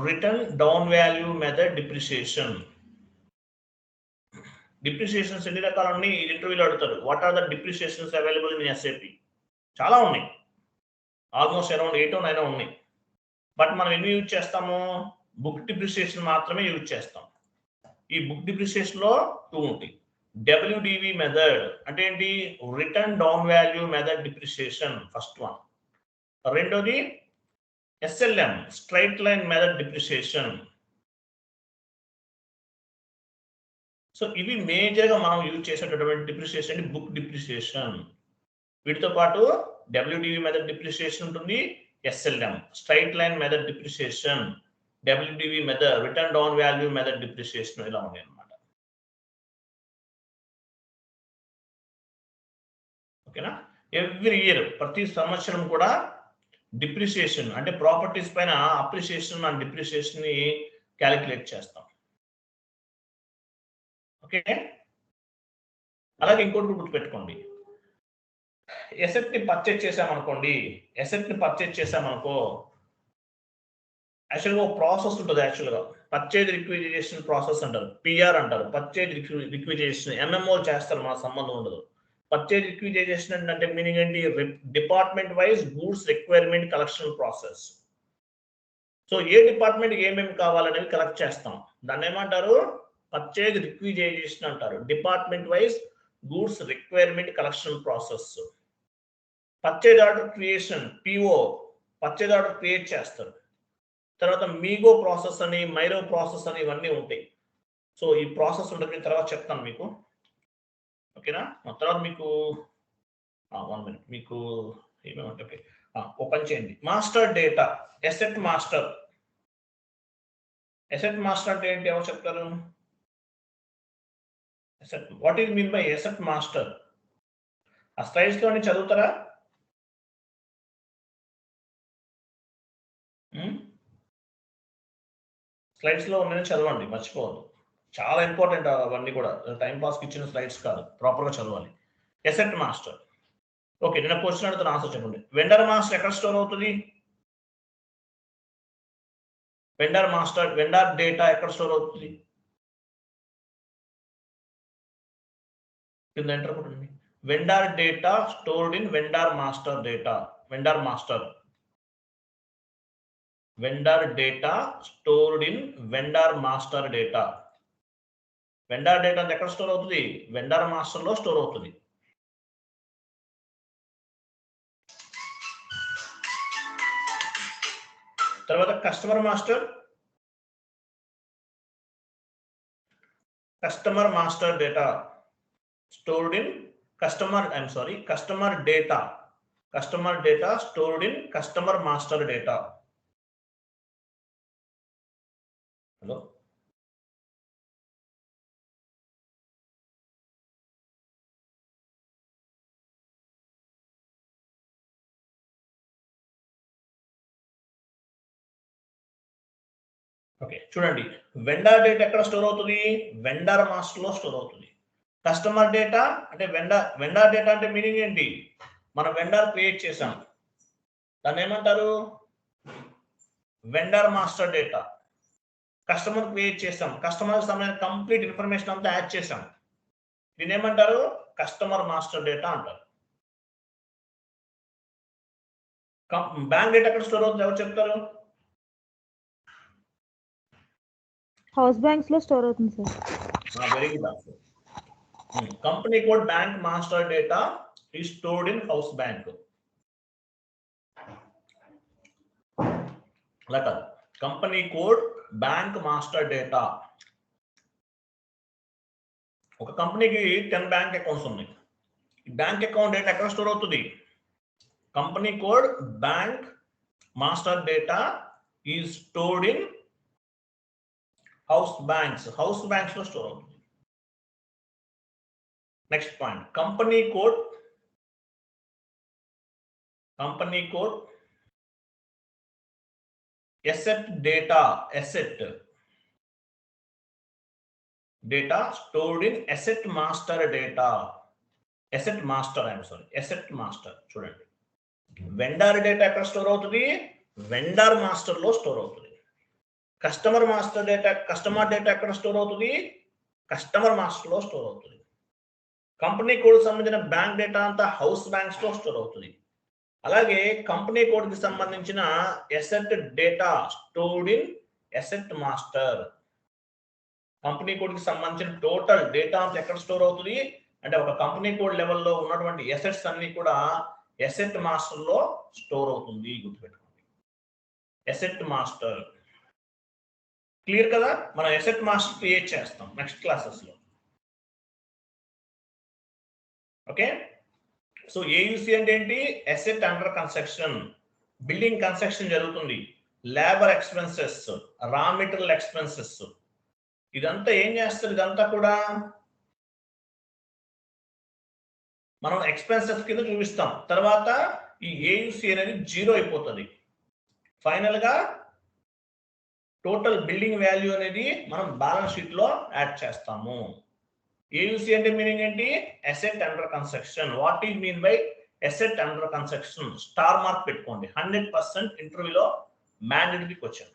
Written down value method depreciation. Depreciations ఎన్ని రకాలు ఉన్నాయి? ఈ ఇంటర్వ్యూలో అడుగుతారు. What are the depreciations available in SAP? చాలా ఉన్నాయి, ఆల్మోస్ట్ అరౌండ్ 8 or 9 ఉన్నాయి. బట్ మనం ఎన్ని యూజ్ చేస్తాము? బుక్ డిప్రిసియేషన్ మాత్రమే యూజ్ చేస్తాం. ఈ బుక్ డిప్రిసియేషన్ లో 2 ఉంటాయి. WDV మెథడ్ అంటే ఏంటి? Written down value method depreciation, first one. రెండోది SLM straight line method depreciation. So ఇవి మేజర్ గా మనం యూజ్ చేసేటటువంటి డిప్రిసియేషన్, బుక్ డిప్రిసియేషన్. వీటితో పాటు WDV మెథడ్ డిప్రిసియేషన్ ఉంటుంది, SLM straight line method depreciation, WDV method return down value method depreciation, ఇలా ఉన్నాయి అన్నమాట. ఓకేనా? ఎవ్రీ ఇయర్, ప్రతి సంవత్సరం కూడా డిప్రిసియేషన్ అంటే ప్రాపర్టీస్ పైన అప్రిసియేషన్ అండ్ డిప్రిసియేషన్ ని క్యాలిక్యులేట్ చేస్తాం. ఓకే. అలాగే ఇంకోటి గుర్తుపెట్టుకోండి, అసెట్ ని పర్చేజ్ చేసామనుకో, యాక్చువల్గా ఒక ప్రాసెస్ ఉంటుంది. యాక్చువల్గా పర్చేజ్ రిక్విజిషన్ ప్రాసెస్ అంటారు, PR అంటారు. పర్చేజ్ రిక్విజిషన్ MMO చేస్తారు, మన సంబంధం ఉండదు. పర్చేజ్ రిక్విజిషన్ అంటే మీనింగ్ ఏంటి? Department wise goods requirement collection process. So ఏ డిపార్ట్మెంట్ ఏమేమి కావాలనేవి కలెక్ట్ చేస్తాం, దాన్ని ఏమంటారు? పర్చేజ్ రిక్విజిషన్ అంటారు. Department wise goods requirement collection process. Purchase order creation, PO purchase order create చేస్తారు. తర్వాత మీగో ప్రాసెస్ అని, మైరో ప్రాసెస్ అని ఇవన్నీ ఉంటాయి. సో ఈ ప్రాసెస్ ఉంటుంది, తర్వాత చెప్తాను మీకు. ఓకేనా? తర్వాత మీకు 1 మినిట్ మీకు ఏమేమంటే ఓకే ఓపెన్ చేయండి. Master data, asset master. Asset master అంటే ఏంటి, ఎవరు చెప్తారు? Asset, what is mean by asset master? ఆ స్లైడ్స్ లోని చదువుతారా? స్లైడ్స్ లో ఉన్నాయని చదవండి, మర్చిపోవద్దు. చాలా ఇంపార్టెంట్ అవన్నీ కూడా, టైం పాస్కి ఇచ్చిన స్లైడ్స్ కాదు, ప్రాపర్గా చదవాలి. Asset master. ఓకే, నేను క్వశ్చన్ అడుగుతున్న ఆన్సర్ చెప్పండి. వెండర్ మాస్టర్ ఎక్కడ స్టోర్ అవుతుంది? వెండర్ మాస్టర్, వెండర్ డేటా ఎక్కడ స్టోర్ అవుతుంది? కింద ఎంటర్ కొట్టండి. Vendor data stored in vendor master data. Vendor master. Vendor data stored in vendor master data. Vendor data ఎక్కడ స్టోర్ అవుతుంది? వెండర్ మాస్టర్ లో స్టోర్ అవుతుంది. తర్వాత customer master. Customer master data stored in customer data. Customer data stored in customer master data. Hello? Okay, చూడండి. వెండర్ డేటా ఎక్కడ స్టోర్ అవుతుంది? వెండర్ మాస్టర్ లో స్టోర్ అవుతుంది. కస్టమర్ డేటా అంటే వెండర్ డేటా అంటే మీనింగ్ ఏంటి? మనం వెండర్ క్రియేట్ చేసాం, దాన్ని ఏమంటారు? Vendor master data. Customer create చేసాం, కస్టమర్ సంబంధించిన కంప్లీట్ ఇన్ఫర్మేషన్ అంతా యాడ్ చేసాం, దీన్ని ఏమంటారు? కస్టమర్ మాస్టర్ డేటా అంటారు. బ్యాంక్ డేటా ఎక్కడ స్టోర్ అవుతుంది, ఎవరు చెప్తారు? హౌస్ బ్యాంక్స్ లో స్టోర్ అవుతుంది sir. Very good answer. Company code bank master data is stored in house bank. అలా కాదు, company code bank master data. ఒక కంపెనీకి 10 బ్యాంక్ అకౌంట్స్ ఉన్నాయి. బ్యాంక్ అకౌంట్ డేటా ఎక్కడ స్టోర్ అవుతుంది? Company code bank master data is stored in house banks. House banks లో స్టోర్ అవుతుంది. Next point, company code asset data. Asset data stored in asset master data. Asset master, asset master. చూడండి, వెండర్ డేటా ఎక్కడ స్టోర్ అవుతుంది? వెండర్ మాస్టర్ లో స్టోర్ అవుతుంది. Customer master data, customer data ఎక్కడ స్టోర్ అవుతుంది? కస్టమర్ మాస్టర్ లో స్టోర్ అవుతుంది. కంపెనీ కోడ్ సంబంధించిన బ్యాంక్ డేటా అంతా హౌస్ బ్యాంక్స్ లో స్టోర్ అవుతుంది. అలాగే కంపెనీ కోడ్ కి సంబంధించిన asset data stored in asset master. Company code కి సంబంధించిన టోటల్ డేటా అంతా ఎక్కడ స్టోర్ అవుతుంది అంటే ఒక కంపెనీ కోడ్ లెవెల్లో ఉన్నటువంటి ఎసెట్స్ అన్ని కూడా ఎసెట్ మాస్టర్ లో స్టోర్ అవుతుంది. గుర్తుపెట్టుకోండి, ఎసెట్ మాస్టర్. క్లియర్ కదా? మనం ఎసెట్ మాస్టర్ క్రియేట్ చేస్తాం నెక్స్ట్ క్లాసెస్ లో. ఓకే, సో ఏయుసి అంటే ఏంటి? Asset under construction. Building construction జరుగుతుంది, labour expenses, raw material expenses, ఇదంతా ఏం చేస్తారు? ఇదంతా కూడా మనం ఎక్స్పెన్సెస్ కింద చూపిస్తాం. తర్వాత ఈ ఏయుసి అనేది 0 అయిపోతుంది. ఫైనల్ గా టోటల్ బిల్డింగ్ వాల్యూ అనేది మనం బ్యాలెన్స్ షీట్ లో యాడ్ చేస్తాము. ఏయుసి అంటే మీనింగ్ ఏంటి? Asset under construction. What is mean by asset under construction? Star mark పెట్టుకోండి, 100% ఇంటర్వ్యూలో mandatory question.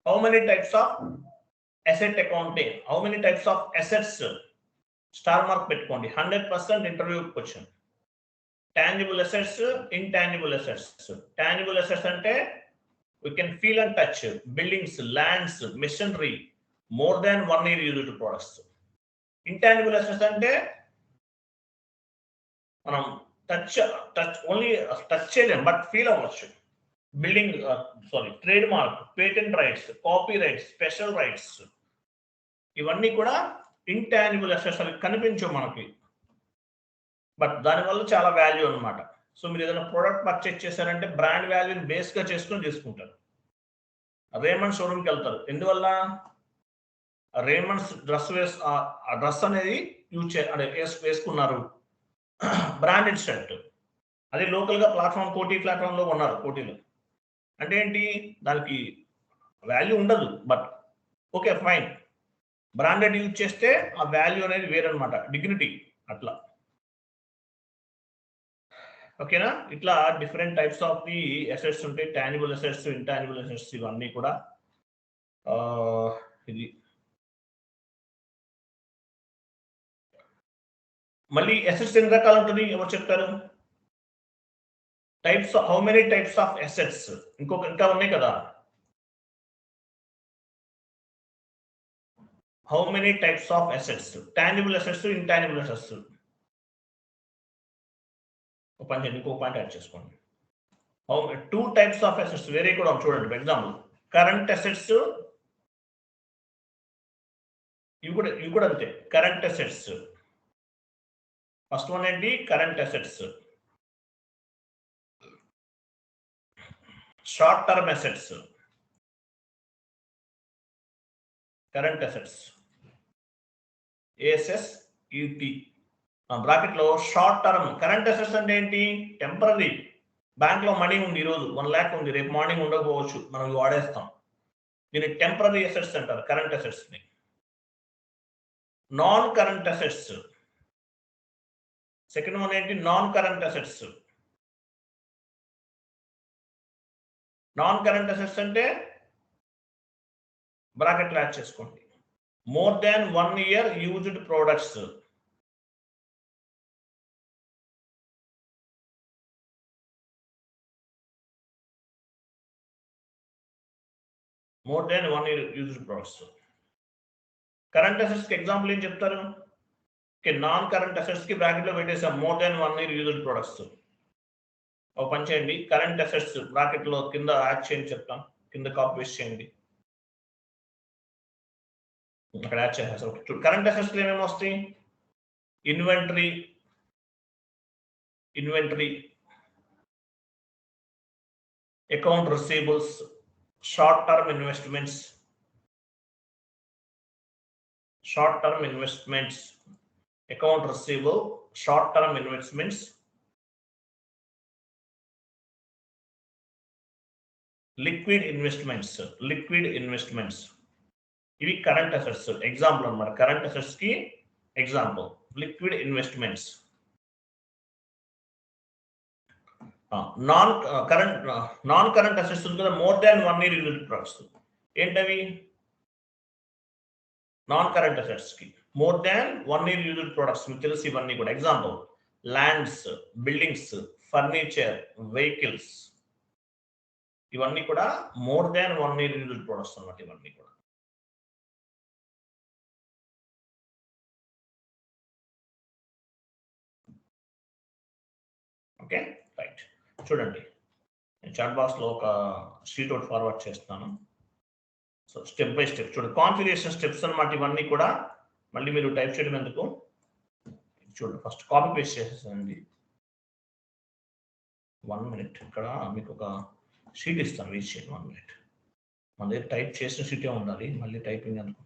How many types of asset accounting, how many types of assets? Star mark పెట్టుకోండి, 100% interview question. Tangible assets, intangible assets. Tangible assets అంటే we can feel and touch, buildings, lands, machinery, more than 1 year used products. Intangible assets అంటే మనం ఓన్లీ టచ్ చేయలేం బట్ ఫీల్ అవ్వచ్చు. Building trade mark, patent rights, copy rights, special rights, ఇవన్నీ కూడా ఇంటాన్జిబుల్ అసెట్స్ అవి కనిపించవు మనకి, బట్ దానివల్ల చాలా వాల్యూ అనమాట. సో మీరు ఏదైనా ప్రోడక్ట్ పర్చేస్ చేశారంటే బ్రాండ్ వాల్యూని బేస్గా చేసుకుని తీసుకుంటారు. రేమండ్ షోరూమ్కి వెళ్తారు, ఎందువల్ల రేమండ్స్ డ్రెస్ అనేది వేసుకున్నారు, బ్రాండెడ్ షర్ట్. అదే లోకల్గా ప్లాట్ఫామ్ కోటి ప్లాట్ఫామ్లో ఉన్నారు, కోటిలో అంటే ఏంటి, దానికి వాల్యూ ఉండదు, but okay fine, branded use చేస్తే ఆ వాల్యూ అనేది వేరనమాట, డిగ్నిటీ అట్లా. ఓకేనా, ఇట్లా different types of the assets ఉంటాయి, టాంజిబుల్ అసెట్స్, ఇంటాంజిబుల్ అసెట్స్, ఇవన్నీ కూడా. ఇది మళ్ళీ అసెట్స్ ఎన్ని రకాలు ఉంటుంది, ఎవరు చెప్తారు? Types, how many types of assets, ఇంకా ఉన్నాయి కదా. How many types of assets, tangible assets, intangible assets. ఇంకో పాయింట్ యాడ్ చేసుకోండి. టూ టైప్స్ ఆఫ్ అసెట్స్ వేరే కూడా చూడండి. ఫర్ ఎగ్జాంపుల్ కరెంట్ అసెట్స్, ఇవి కూడా అంతే, కరెంట్ అసెట్స్. ఫస్ట్ వన్ ఏంటి, current assets. Short term assets, current assets, ASSET bracket లో. షార్ట్ టర్మ్ కరెంట్ అసెట్స్ అంటే ఏంటి, టెంపరీ. బ్యాంక్ లో మనీ ఉంది, ఈరోజు 1 lakh ఉంది, రేపు మార్నింగ్ ఉండకపోవచ్చు, మనం వాడేస్తాం. దీన్ని టెంపరీ అసెట్స్ అంటారు, కరెంట్ అసెట్స్ ని. Non current assets, second one ఏంటి, non current assets. Non current assets అంటే బ్రాకెట్ యాడ్ చేసుకోండి, more than 1 year used products. More than 1 year used products. Current assets కి ఎగ్జాంపుల్ ఏం చెప్తారు? నాన్ కరెంట్ అసెట్స్ కి బ్రాకెట్ లో పెట్టేసాం, more than 1 year used products. ఒక పని చేయండి, కరెంట్ అసెట్స్ బ్రాకెట్ లో కింద యాడ్ చేయండి, చెప్తాం, కింద కాపీ పేస్ట్ చేయండి, అక్కడ యాడ్ చేసేస్తాం. కరెంట్ అసెట్స్ లో ఏమేమి వస్తాయి, inventory, account receivables, short term investments, account receivable, short term investments, liquid investments. ఇవి కరెంట్ అసెట్స్ ఎగ్జాంపుల్ అన్నమాట. కరెంట్ అసెట్స్ కి example liquid investments. Non current assets ఉంది కదా, more than 1 year used products. ఏంటవి? నాన్ కరెంట్ అసెట్స్ కి more than 1 year used products మీకు తెలుసు ఇవన్నీ కూడా. Example lands, buildings, furniture, vehicles, ఇవన్నీ కూడా more than 1 year used products అన్నమాట. ఇవన్నీ కూడా ఓకే రైట్. చూడండి, నేను చాట్ బాక్స్ లో ఒక షీట్ అవుట్ ఫార్వర్డ్ చేస్తాను. సో స్టెప్ బై స్టెప్ చూడండి, కాన్ఫిగరేషన్ స్టెప్స్ అన్నమాట. ఇవన్నీ కూడా మళ్ళీ మీరు టైప్ చేయడం ఎందుకు, చూడండి. ఫస్ట్ కాపీ పేస్ట్ చేసేసానండి. 1 minute. ఇక్కడ మీకు ఒక షీట్ ఇస్తాను, వెయిట్ చేయండి 1 minute. మన దగ్గర టైప్ చేసిన షీటే ఉండాలి, మళ్ళీ టైపింగ్ అనుకో.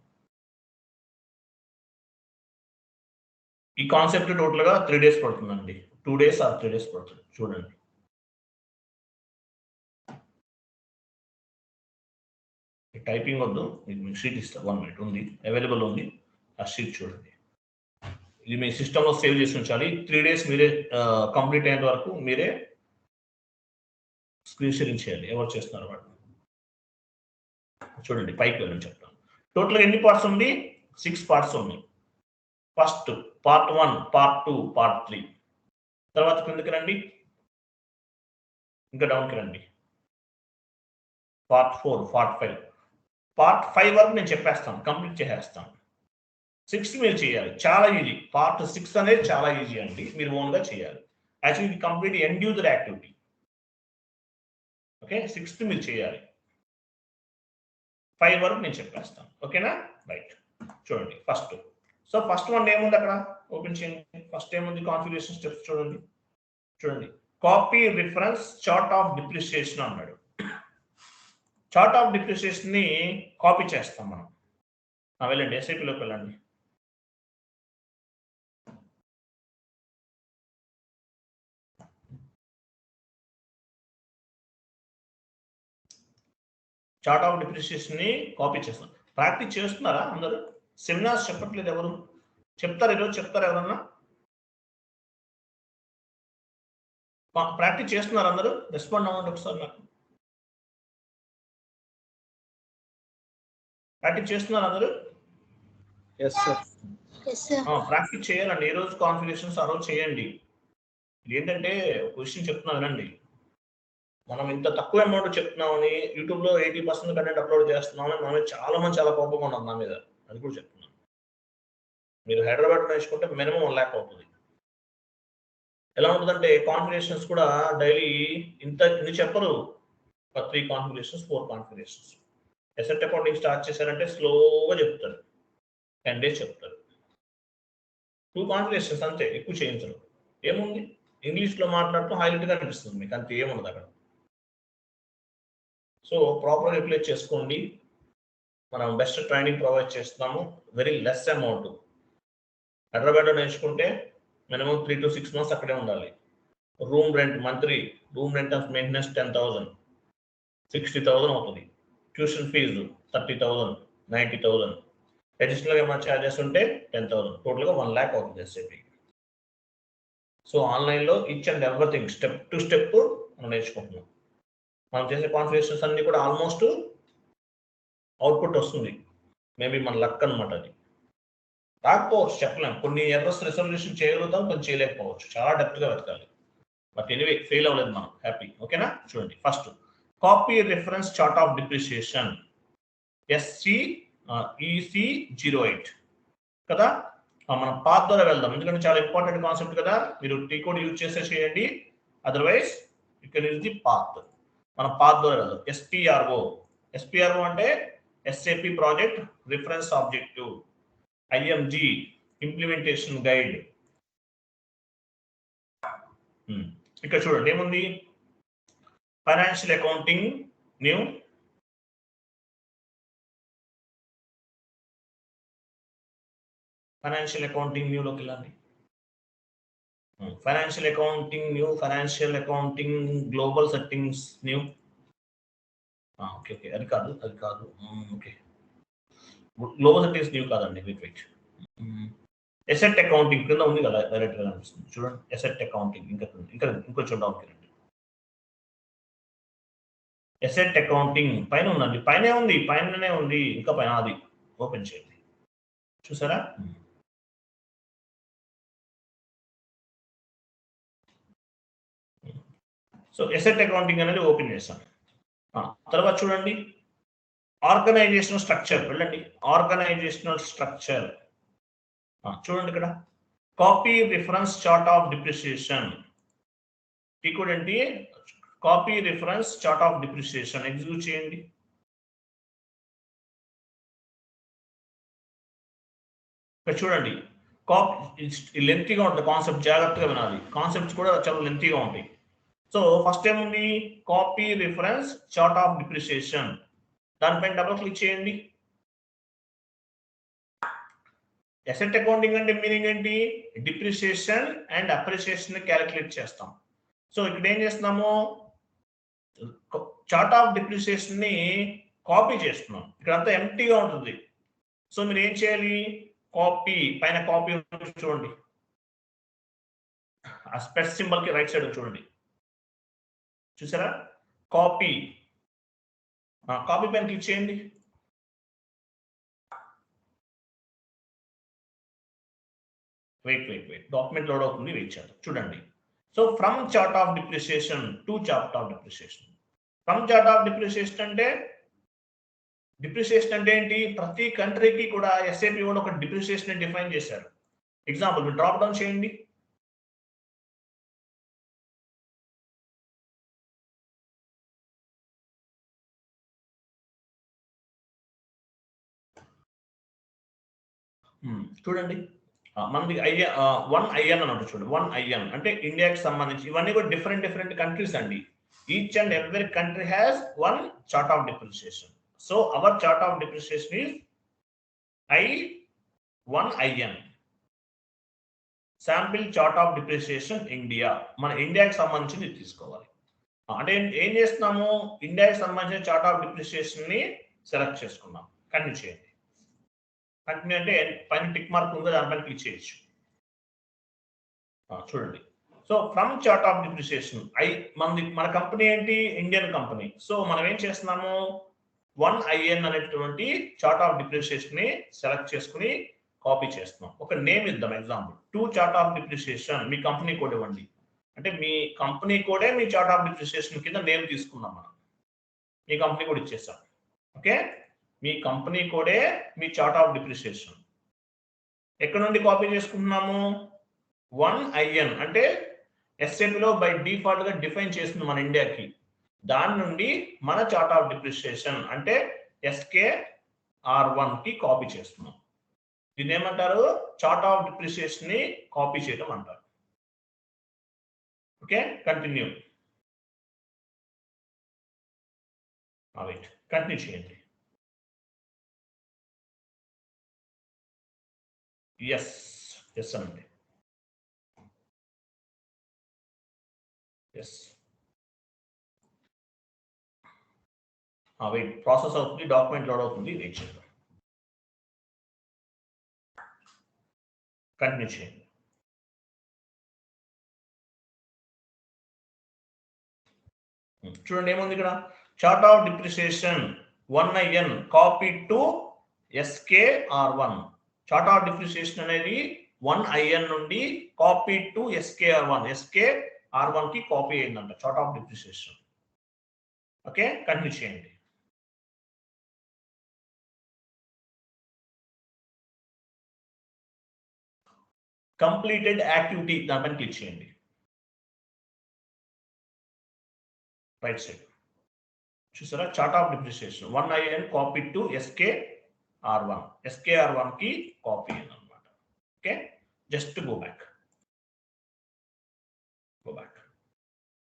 ఈ కాన్సెప్ట్ టోటల్ గా 3 days పడుతుందండి, 2 days or 3 days పడుతుంది. చూడండి, టైపింగ్ వద్దు, మీకు షీట్ ఇస్తాను. 1 minute ఉంది, అవైలబుల్ ఉంది. ఆ షీట్ చూడండి, ఇది మీ సిస్టంలో సేవ్ చేసి ఉంచాలి. 3 days మీరే కంప్లీట్ అయ్యేంత వరకు మీరే స్క్రీన్ షేరింగ్ చేయాలి, ఎవరు చేస్తున్నారు వాడు. చూడండి, పైకి వెళ్ళి చెప్తాను. టోటల్గా ఎన్ని పార్ట్స్ ఉంది? 6 parts ఉన్నాయి. First part 1, part 2, part 3. తర్వాత కిందకి రండి, ఇంకా డౌన్కి రండి, part 4, part 5. part 5 వరకు నేను చెప్పేస్తాను, కంప్లీట్ చేసేస్తాను. 6 మీరు చేయాలి, చాలా ఈజీ. part 6 అనేది చాలా ఈజీ అండి, మీరు ఓన్గా చేయాలి. యాక్చువల్లీ ఇది complete end user activity. Okay, 6th మీరు చేయాలి, 5 వరకు నేను చెప్పేస్తాను. ఓకేనా, రైట్. చూడండి ఫస్ట్. సో ఫస్ట్ వన్ ఏముంది అక్కడ ఓపెన్ చేయండి. ఫస్ట్ ఏముంది కాన్ఫిగరేషన్ స్టెప్స్ చూడండి. చూడండి copy reference chart of depreciation అన్నాడు. చార్ట్ ఆఫ్ డిప్రిసియేషన్ ని కాపీ చేస్తాం మనం. వెళ్ళండి ఎస్ఐపిలోకి వెళ్ళండి. చార్ట్ ఆఫ్ డిప్రిసియేషన్ ని కాపీ చేస్తాం. ప్రాక్టీస్ చేస్తున్నారా అందరూ? సెమినార్స్ చెప్పట్లేదు ఎవరు? చెప్తారు ఈరోజు? చెప్తారు ఎవరన్నా? ప్రాక్టీస్ చేస్తున్నారు అందరూ? రెస్పాండ్ అవ్వండి ఒకసారి నాకు. ప్రాక్టీస్ చేస్తున్నారు అందరూ? ప్రాక్టీస్ చేయాలండి. ఏ రోజు కాన్ఫిగరేషన్స్ ఆ రోజు చేయండి. ఏంటంటే ఒక విషయం చెప్తున్నా వినండి. మనం ఇంత తక్కువ అమౌంట్ చెప్తున్నామని యూట్యూబ్ లో 80% కంటెంట్ అప్లోడ్ చేస్తున్నామని మన మీద చాలా మంది చాలా కోపంగా ఉన్నారు నా మీద. అది కూడా చెప్తున్నాను. మీరు హైదరాబాద్ నేర్చుకుంటే మినిమం 1 lakh అవుతుంది. ఎలా ఉంటుందంటే కాన్ఫిగరేషన్స్ కూడా డైలీ ఇన్ని చెప్పరు. 3 configurations 4 configurations. Asset accounting start చేశారంటే స్లోగా చెప్తారు. 10 days చెప్తారు. 2 కాన్ఫిగరేషన్స్ అంతే, ఎక్కువ చేయించరు. ఏముంది ఇంగ్లీష్లో మాట్లాడుతూ హైలైట్గా అనిపిస్తుంది మీకు, అంతే ఏముండదు అక్కడ. సో ప్రాపర్గా రిప్లేస్ చేసుకోండి. మనం బెస్ట్ ట్రైనింగ్ ప్రొవైడ్ చేస్తున్నాము. Very less amount. హైదరాబాద్లో నేర్చుకుంటే మినిమం 3 to 6 months అక్కడే ఉండాలి. Room rent monthly room rent of maintenance 10,000 60,000 అవుతుంది. Tuition fee 30,000 90,000. అడిషనల్గా ఏమైనా ఛార్జెస్ ఉంటే 10,000. టోటల్గా 1 lakh అవుతుంది ఎస్ఐపి. సో ఆన్లైన్లో each and everything step to step మనం నేర్చుకుంటున్నాం. మనం చేసే కాన్ఫిగరేషన్స్ అన్ని కూడా ఆల్మోస్ట్ అవుట్పుట్ వస్తుంది. మేబీ మన లక్ అనమాట అది. రాకపోవచ్చు, చెప్పలేం. కొన్ని ఎర్రర్స్ రిజల్యూషన్ చేయగలుగుతాం, కొన్ని చేయలేకపోవచ్చు. చాలా డెప్త్గా వెతకాలి. బట్ ఎనీవే ఫెయిల్ అవ్వలేదు మనం, హ్యాపీ. ఓకేనా? చూడండి first copy reference chart of depreciation SCEC08 కదా. మనం పాత్ ద్వారా వెళ్దాం, ఎందుకంటే చాలా ఇంపార్టెంట్ కాన్సెప్ట్ కదా. మీరు టీ కోడ్ యూజ్ చేసే చేయండి, otherwise you can use the path. మనం పాత్ ద్వారా వెళ్దాం. SPRO అంటే SAP project reference objective. IMG implementation guide. ఇక్కడ చూడండి ఏముంది, financial accounting new, financial accounting న్యూలోకి వెళ్ళండి. Financial accounting new, financial accounting global settings new. Okay అది కాదు ఓకే, గ్లోబల్ సెట్టింగ్స్ న్యూ కాదండి. వెయిట్ అసెట్ అకౌంటింగ్ కింద ఉంది కదా, డైరెక్ట్ గా అనిపిస్తుంది. చూడండి అసెట్ అకౌంటింగ్ ఇంకొంచెం డౌన్కి రండి. అసెట్ అకౌంటింగ్ పైన ఉందండి, పైనే ఉంది ఇంకా పైన. అది ఓపెన్ చేయండి, చూసారా? సో అసెట్ అకౌంటింగ్ అనేది ఓపెన్ చేస్తాం. తర్వాత చూడండి ఆర్గనైజేషనల్ స్ట్రక్చర్ వెళ్ళండి. ఆర్గనైజేషనల్ స్ట్రక్చర్ చూడండి ఇక్కడ copy reference chart of depreciation. ఇక్కడ ఏంటి, copy reference chart of depreciation execute చేయండి. ఇక్కడ చూడండి లెంతీగా ఉంటుంది కాన్సెప్ట్, జాగ్రత్తగా వినాలి. కాన్సెప్ట్స్ కూడా చాలా లెంతీగా ఉంటాయి. సో ఫస్ట్ ఏముంది, copy reference chart of depreciation. దానిపైన డబుల్ క్లిక్ చేయండి. అసెట్ అకౌంటింగ్ అంటే మీనింగ్ ఏంటి, డిప్రిసియేషన్ అండ్ అప్రిసియేషన్ క్యాలిక్యులేట్ చేస్తాం. సో ఇక్కడ ఏం చేస్తున్నాము, చార్ట్ ఆఫ్ డిప్రిసియేషన్ ని కాపీ చేస్తున్నాం. ఇక్కడ అంతా ఎంటీగా ఉంటుంది. సో మీరు ఏం చేయాలి, కాపీ పైన కాపీ చూడండి, ఆ స్పెస్ సింబల్ కి రైట్ సైడ్ చూడండి, చూసారా? కాపీ పైన క్లిక్ చేయండి. వెయిట్ డాక్యుమెంట్ లోడ్ అవుతుంది, వెయిట్ చేద్దాం. చూడండి, so from chart of depreciation to chart of depreciation. From chart of depreciation అంటే ఏంటి, ప్రతి కంట్రీకి కూడా SAP వాళ్ళు ఒక డిప్రిసియేషన్ డిఫైన్ చేశారు. ఎగ్జాంపుల్ మీరు డ్రాప్ డౌన్ చేయండి. చూడండి మనది వన్ ఐఎన్ అని ఉంటుంది చూడండి. 1 IN అంటే ఇండియాకి సంబంధించి ఇవన్నీ కూడా డిఫరెంట్ కంట్రీస్ అండి. Each and every country has one chart of depreciation. So our chart of depreciation is I1 IN. Sample chart of depreciation India. మన ఇండియాకి సంబంధించింది తీసుకోవాలి. అంటే ఏం చేస్తున్నాము, ఇండియాకి సంబంధించిన చార్ట్ ఆఫ్ డిప్రిసియేషన్ ని సెలెక్ట్ చేసుకున్నాం. కంటిన్యూ చేయండి. కంటిన్యూ అంటే పైన టిక్ మార్క్ ఉందో దానిపైన క్లిక్ చేయొచ్చు. చూడండి. So from chart of depreciation మన కంపెనీ ఏంటి, ఇండియన్ కంపెనీ. సో మనం ఏం చేస్తున్నాము, 1 IN అనేటువంటి చార్ట్ ఆఫ్ డిప్రిసియేషన్ ని సెలెక్ట్ చేసుకుని కాపీ చేస్తున్నాం. ఒక నేమ్ ఇద్దాం. Example 2 chart of depreciation. Me company code ఇవ్వండి. అంటే మీ కంపెనీ కోడే మీ చార్ట్ ఆఫ్ డిప్రిసియేషన్ కింద నేమ్ తీసుకున్నాం. మనం మీ కంపెనీ కోడ్ ఇచ్చేసాం. ఓకే, మీ కంపెనీ కోడే మీ చార్ట్ ఆఫ్ డిప్రిసియేషన్. ఎక్కడ నుండి కాపీ చేసుకుంటున్నాము, 1 IN అంటే SAP లో బై డిఫాల్ట్ గా డిఫైన్ చేస్తుంది మన ఇండియాకి. దాని నుండి మన చార్ట్ ఆఫ్ డిప్రిసియేషన్ అంటే SKR1 కి కాపీ చేస్తున్నాం. దీన్ని ఏమంటారు, చార్ట్ ఆఫ్ డిప్రిసియేషన్ ని కాపీ చేయడం అంటారు. Okay, continue. కంటిన్యూ చేయండి. ఎస్ అండి. ఎస్ వెయిట్, ప్రాసెస్ అవుతుంది, డాక్యుమెంట్ లోడ్ అవుతుంది, వెయిట్ చేద్దాం. కంటిన్యూ చేయండి. చూడండి ఏముంది ఇక్కడ, chart of depreciation 1 IN copy to SKR1. Chart of depreciation అనేది 1 IN నుండి కాపీ టు SKR1 కి కాపీ అయిందంట chart of depreciation. Okay, continue చేయండి. కంప్లీటెడ్ యాక్టివిటీ దానిపైన క్లిక్ చేయండి. రైట్ సైడ్ చూసారా, chart of depreciation 1 IN copy to SKR1 కి కాపీ అయిందన్నమాట. ఓకే, జస్ట్ గో బ్యాక్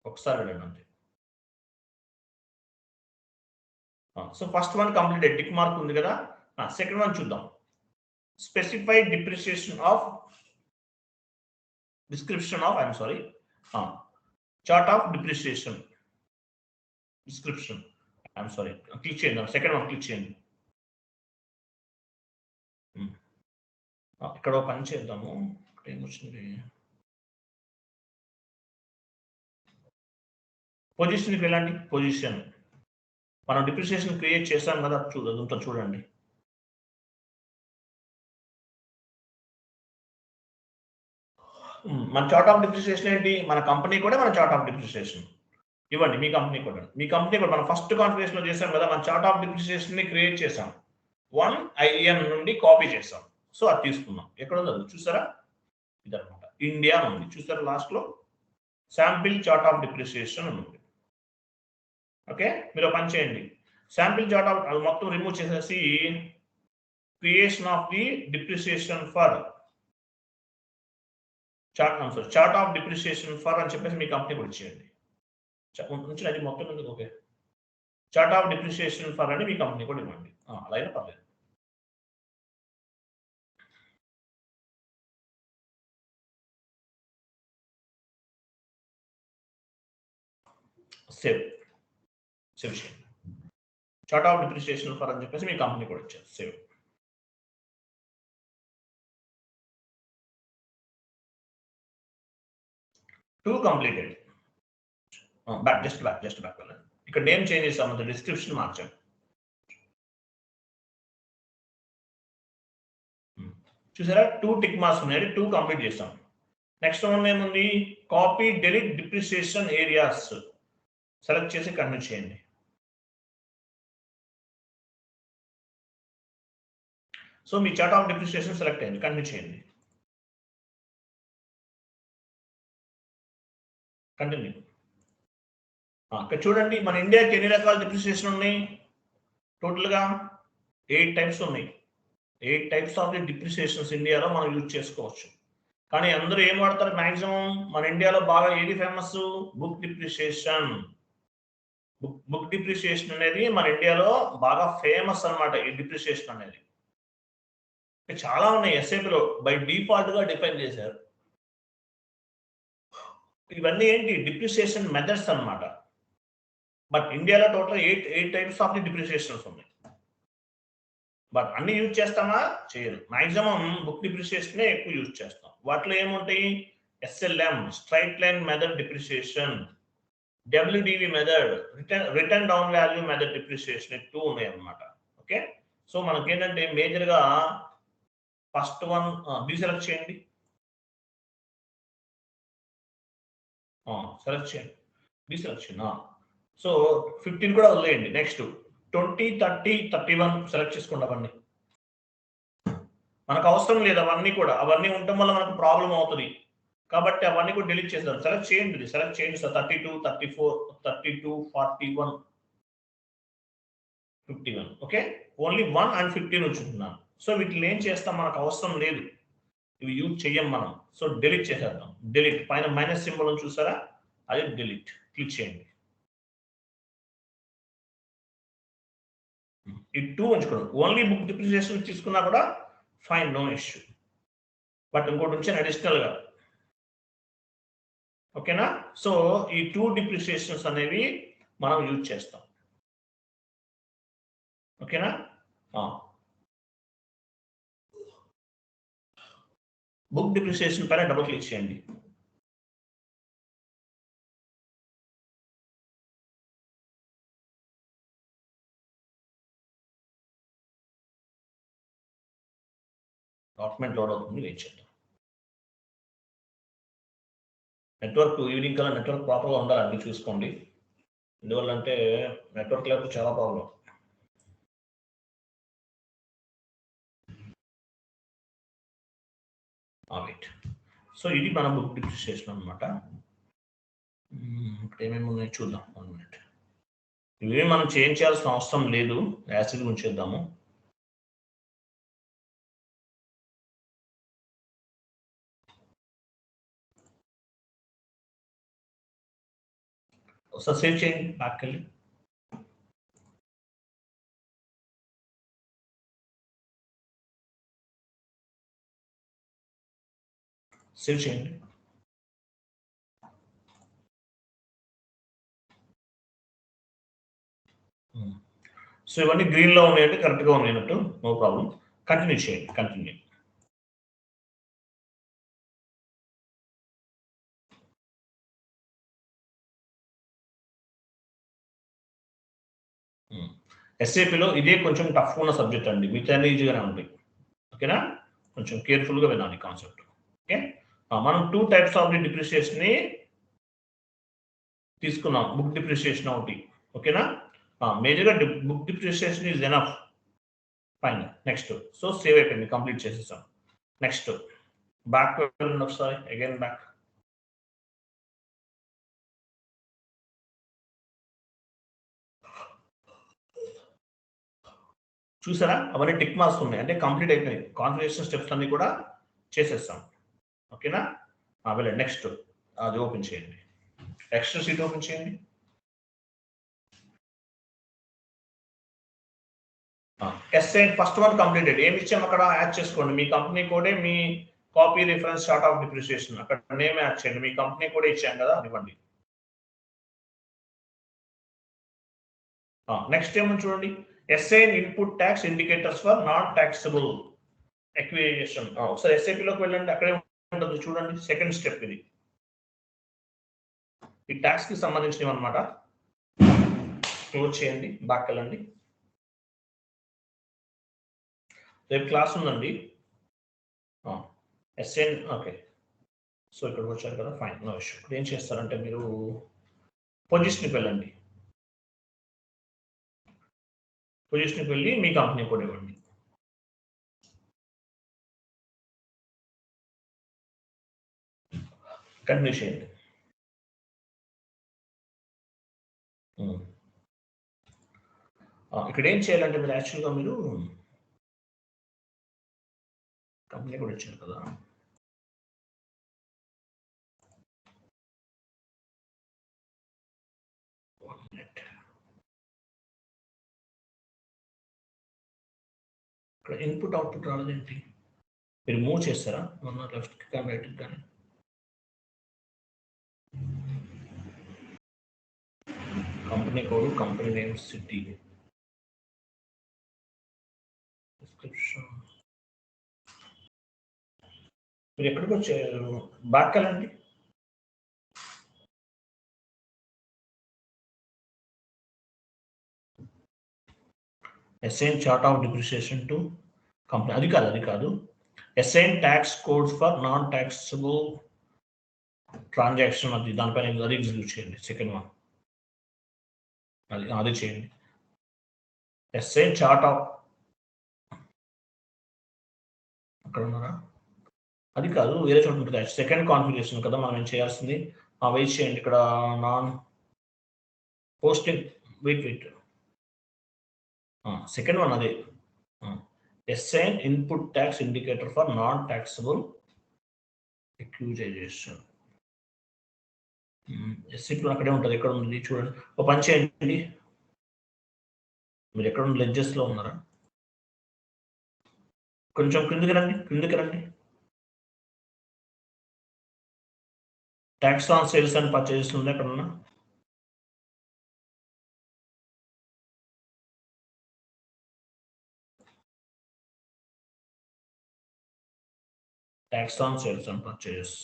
ఒకసారి వెళ్ళండి అంతే. So first one completed, tick mark ఉంది కదా. సెకండ్ వన్ చూద్దాం. Specified depreciation of chart of depreciation description. Click చేయండి. సెకండ్ వన్ క్లిక్ చేయండి. ఇక్కడ ఒక పని చేద్దాము. ఏమొచ్చింది, పొజిషన్కి వెళ్ళండి. పొజిషన్ మనం డిప్రిసియేషన్ క్రియేట్ చేసాం కదా, అదంతా చూడండి. మన చార్ట్ ఆఫ్ డిప్రిసియేషన్ ఏంటి, మన కంపెనీ కూడా మన చార్ట్ ఆఫ్ డిప్రిసియేషన్ ఇవ్వండి. మీ కంపెనీ కూడా మనం ఫస్ట్ కాన్ఫిగరేషన్ లో చేసాం కదా, మన చార్ట్ ఆఫ్ డిప్రిసియేషన్ ని క్రియేట్ చేసాం. 1 IN నుండి కాపీ చేసాం. సో అది తీసుకున్నాం. ఎక్కడ ఉందో చూసారా, ఇదనమాట. ఇండియా ఉంది చూసారా, లాస్ట్ లో శాంపిల్ చార్ట్ ఆఫ్ డిప్రిసియేషన్ ఉంది. ఓకే, మీరు పని చేయండి. శాంపిల్ చార్ట్ ఆఫ్ అది మొత్తం రిమూవ్ చేసేసి creation of the depreciation for chart of depreciation for అని చెప్పేసి మీ కంపెనీ కూడా ఇచ్చేయండి. అది మొత్తం ఎందుకు, okay, chart of depreciation for అని మీ కంపెనీ కూడా ఇవ్వండి. అలా అయినా పర్లేదు. సేవ్ చేయండి. చార్ట్ ఆఫ్ డిప్రిసియేషన్ ఫర్ అని చెప్పేసి మీ కంపెనీ కూడా ఇచ్చారు. Save. Two completed. Just back వెళ్ళండి. ఇక్కడ నేమ్ చేంజ్ చేసాము, డిస్క్రిప్షన్ మార్చాం. చూసారా, 2 టిక్ మార్క్స్ ఉన్నాయి. 2 కంప్లీట్ చేసాం. నెక్స్ట్ వన్ ఏముంది, copy delete depreciation areas. Select చేసి కంటిన్యూ చేయండి. So me chart of depreciation select అయింది. కంటిన్యూ చేయండి. కంటిన్యూ. ఇక్కడ చూడండి, మన ఇండియాకి ఎన్ని రకాల డిప్రిసియేషన్ ఉన్నాయి, టోటల్గా 8 టైప్స్ ఉన్నాయి. 8 టైప్స్ ఆఫ్ డిప్రిసియేషన్స్ ఇండియాలో మనం యూజ్ చేసుకోవచ్చు. కానీ అందరూ ఏం వాడతారు మాక్సిమం మన ఇండియాలో బాగా ఏది famous? Book depreciation. Book depreciation అనేది మన ఇండియాలో బాగా ఫేమస్ అన్నమాట. ఈ డిప్రిసియేషన్ అనేది చాలా ఉన్నాయి. ఎస్ఏపిలో బై డిఫాల్ట్ గా డిఫైన్ చేశారు. ఇవన్నీ ఏంటి? డిప్రిసియేషన్ మెథడ్స్ అన్నమాట. బట్ ఇండియాలో టోటల్ 8 టైప్స్ ఆఫ్ డిప్రిసియేషన్స్ ఉన్నాయి. బట్ అన్ని యూజ్ చేస్తామా? చేయరు. మాక్సిమం బుక్ డిప్రిసియేషన్ ఎక్కువ యూజ్ చేస్తాం. వాటిలో ఏముంటాయి? SLM, straight line method depreciation, WDV method, return down value method depreciation 2 ఉన్నాయి అన్నమాట. ఓకే, సో మనకి ఏంటంటే మేజర్ గా ఫస్ట్ వన్ బి సెలెక్ట్ చేయండి. సెలెక్ట్ చేయండి, బి సెలెక్ట్ చేయండి. సో 15 కూడా వదిలేయండి. నెక్స్ట్ 20, 30, 31 సెలెక్ట్ చేసుకోండి. అవన్నీ మనకు అవసరం లేదు. అవన్నీ కూడా అవన్నీ ఉండటం వల్ల మనకు ప్రాబ్లం అవుతుంది కాబట్టి అవన్నీ కూడా డిలీట్ చేద్దాం. సెలెక్ట్ చేయండి, సెలెక్ట్ చేయండి సార్. 32, 34, 32, 41, 51. ఓకే, ఓన్లీ 1 and 15 ఉంచుతున్నాను. సో వీటిని ఏం చేస్తాం? మనకు అవసరం లేదు, ఇవి యూజ్ చెయ్యం మనం. సో డిలీట్ చేసేద్దాం. డిలీట్ పైన మైనస్ సింబల్ చూసారా? అది డిలీట్ క్లిక్ చేయండి. ఈ 2 ఉంచుకోండి. ఓన్లీ బుక్ డిప్రిసియేషన్ తీసుకున్నా కూడా ఫైన్, నో ఇష్యూ. బట్ ఇంకోటి ఉంచాను అడిషనల్ గా. ఓకేనా? సో ఈ 2 డిప్రిసియేషన్స్ అనేవి మనం యూజ్ చేస్తాం. ఓకేనా? బుక్ డిప్రిసియేషన్ పైన డబుల్ క్లిక్ చేయండి. డాక్యుమెంట్ లోడ్ అవుతుంది, వెయిట్ చేద్దాం. నెట్వర్క్ ఈవినింగ్ కల్లా నెట్వర్క్ ప్రాపర్గా ఉండాలండి, చూసుకోండి. ఎందువల్ల అంటే నెట్వర్క్ లేకపోతే చాలా ప్రాబ్లం. వెయిట్. సో ఇది మన బుక్ డిప్రిసియేషన్ అనమాట. ఇక్కడ ఏమేమి ఉన్నాయి చూద్దాం. 1 minute. ఇవేమి మనం చేంజ్ చేయాల్సిన అవసరం లేదు, యాసిడ్ ఉంచేద్దాము. ఒకసారి సేవ్ చేయండి బ్యాక్ వెళ్ళి. సేవ్ చేయండి. సో ఇవన్నీ గ్రీన్లో ఉన్నాయంటే కరెక్ట్గా ఉన్నాయన్నట్టు, నో ప్రాబ్లం. కంటిన్యూ చేయండి, కంటిన్యూ. ఎస్ఏపిలో ఇదే కొంచెం టఫ్ ఉన్న సబ్జెక్ట్ అండి, మిగతా ఈజీగానే ఉంటాయి. ఓకేనా? కొంచెం కేర్ఫుల్గా వినాలి కాన్సెప్ట్. ఓకే, మనం 2 టైప్స్ ఆఫ్ డిప్రిసియేషన్ ని తీసుకున్నాం. బుక్ డిప్రిసియేషన్ ఒకటి. ఓకేనా? మేజర్గా book depreciation is enough. Fine. Next so save అయిపోయింది, కంప్లీట్ చేసేసాం. నెక్స్ట్ బ్యాక్ వెళ్ళండి ఒకసారి, అగైన్ బ్యాక్. చూసారా? అవన్నీ టిక్ మార్క్స్ ఉన్నాయి, అంటే కంప్లీట్ అయిపోయింది. కాన్ఫిగరేషన్ స్టెప్స్ అన్ని కూడా చేసేస్తాం. ఓకేనా? వెళ్ళండి. నెక్స్ట్ అది ఓపెన్ చేయండి, ఎక్స్ట్రా షీట్ ఓపెన్ చేయండి. Assign first one completed. ఏమి ఇచ్చాం అక్కడ యాడ్ చేసుకోండి. మీ కంపెనీ కోడే, మీ copy reference chart of depreciation, అక్కడ నేమ్ యాడ్ చేయండి. మీ కంపెనీ కోడే ఇచ్చాం కదా, ఇవ్వండి. నెక్స్ట్ ఏమో చూడండి, assign input tax indicators for non taxable acquisition. ఒకసారి ఎస్ఐపిలోకి వెళ్ళండి, అక్కడే ఉంటుంది చూడండి. సెకండ్ స్టెప్ ఇది. ఈ ట్యాక్స్ కి సంబంధించినవి అనమాట. క్లోజ్ చేయండి, బ్యాక్ వెళ్ళండి. రేపు క్లాస్ ఉందండి ఎస్ఎన్. ఓకే, సో ఇక్కడికి వచ్చారు కదా, ఫైన్, నో ఇష్యూ. ఇప్పుడు ఏం చేస్తారంటే మీరు పొజిషన్కి వెళ్ళండి. పొజిషన్కి వెళ్ళి మీ కంపెనీ కూడా ఇవ్వండి. కంటిన్యూ చేయండి. ఇక్కడ ఏం చేయాలంటే మీరు యాక్చువల్గా మీరు కంపెనీ కూడా ఇచ్చారు కదా. ఇక్కడ ఇన్పుట్ అవుట్పుట్ రాలేదేంటి? మీరు మూవ్ చేస్తారా మొన్న లెఫ్ట్కి కానీ రైట్కి కానీ? Company code, company name, city, description. మీరు ఎక్కడికి వచ్చారు? బ్యాక్ వెళ్ళండి. Assign chart of depreciation to company, అది కాదు. Assign tax codes for non taxable transaction, అది దానిపైన అది ఎగ్జిక్యూట్ చేయండి. సెకండ్ వన్ అది చేయండి. అసైన్ చార్ట్ ఆఫ్, అక్కడ ఉన్నారా? అది కాదు, వేరే చోట ఉంటుంది. సెకండ్ కాన్ఫిగరేషన్ కదా మనం ఏం చేయాల్సింది. వెయిట్ చేయండి. ఇక్కడ non posting, wait second one అదే. Assign input tax indicator for non taxable acquisition. SCP అక్కడే ఉంటుంది. ఎక్కడ ఉంది చూడండి. ఒక పని చేయండి. మీరు ఎక్కడ ఉంది? లెడ్జెస్లో ఉన్నారా? కొంచెం క్రిందికి రండి. Tax on sales and purchases ఉంది ఎక్కడన్నా? Tax on sales and purchases.